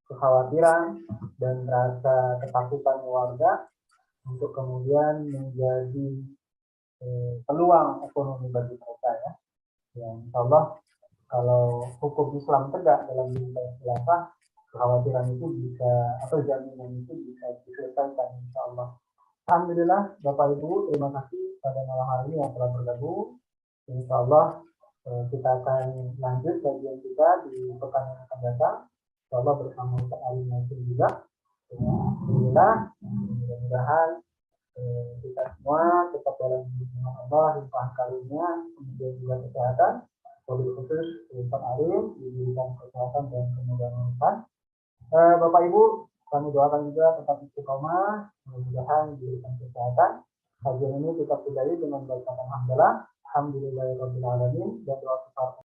kekhawatiran dan rasa ketakutan warga untuk kemudian menjadi peluang ekonomi bagi mereka ya. Yang insya Allah kalau hukum Islam tegak dalam bingkai khilafah, kekhawatiran itu bisa atau jaminan itu bisa diselesaikan insya Allah. Alhamdulillah Bapak Ibu terima kasih pada malam hari ini yang telah bergabung. Insya Allah kita akan lanjut kajian kita di pekan yang akan datang. Insya Allah bersama Ustaz Ali Nasir juga. Alhamdulillah mudah-mudahan kita semua tetap dalam lindungan Allah, limpahan karunia, kemudian juga kesehatan. Wabil khusus Ustaz Alim diberikan kesehatan dan kemudahan. Bapak Ibu kami doakan juga tetap istiqomah, mudah-mudahan diberikan kesehatan. Kajian ini kita sudahi dengan bacaan alhamdulillah, alhamdulillahirabbil alamin dan doa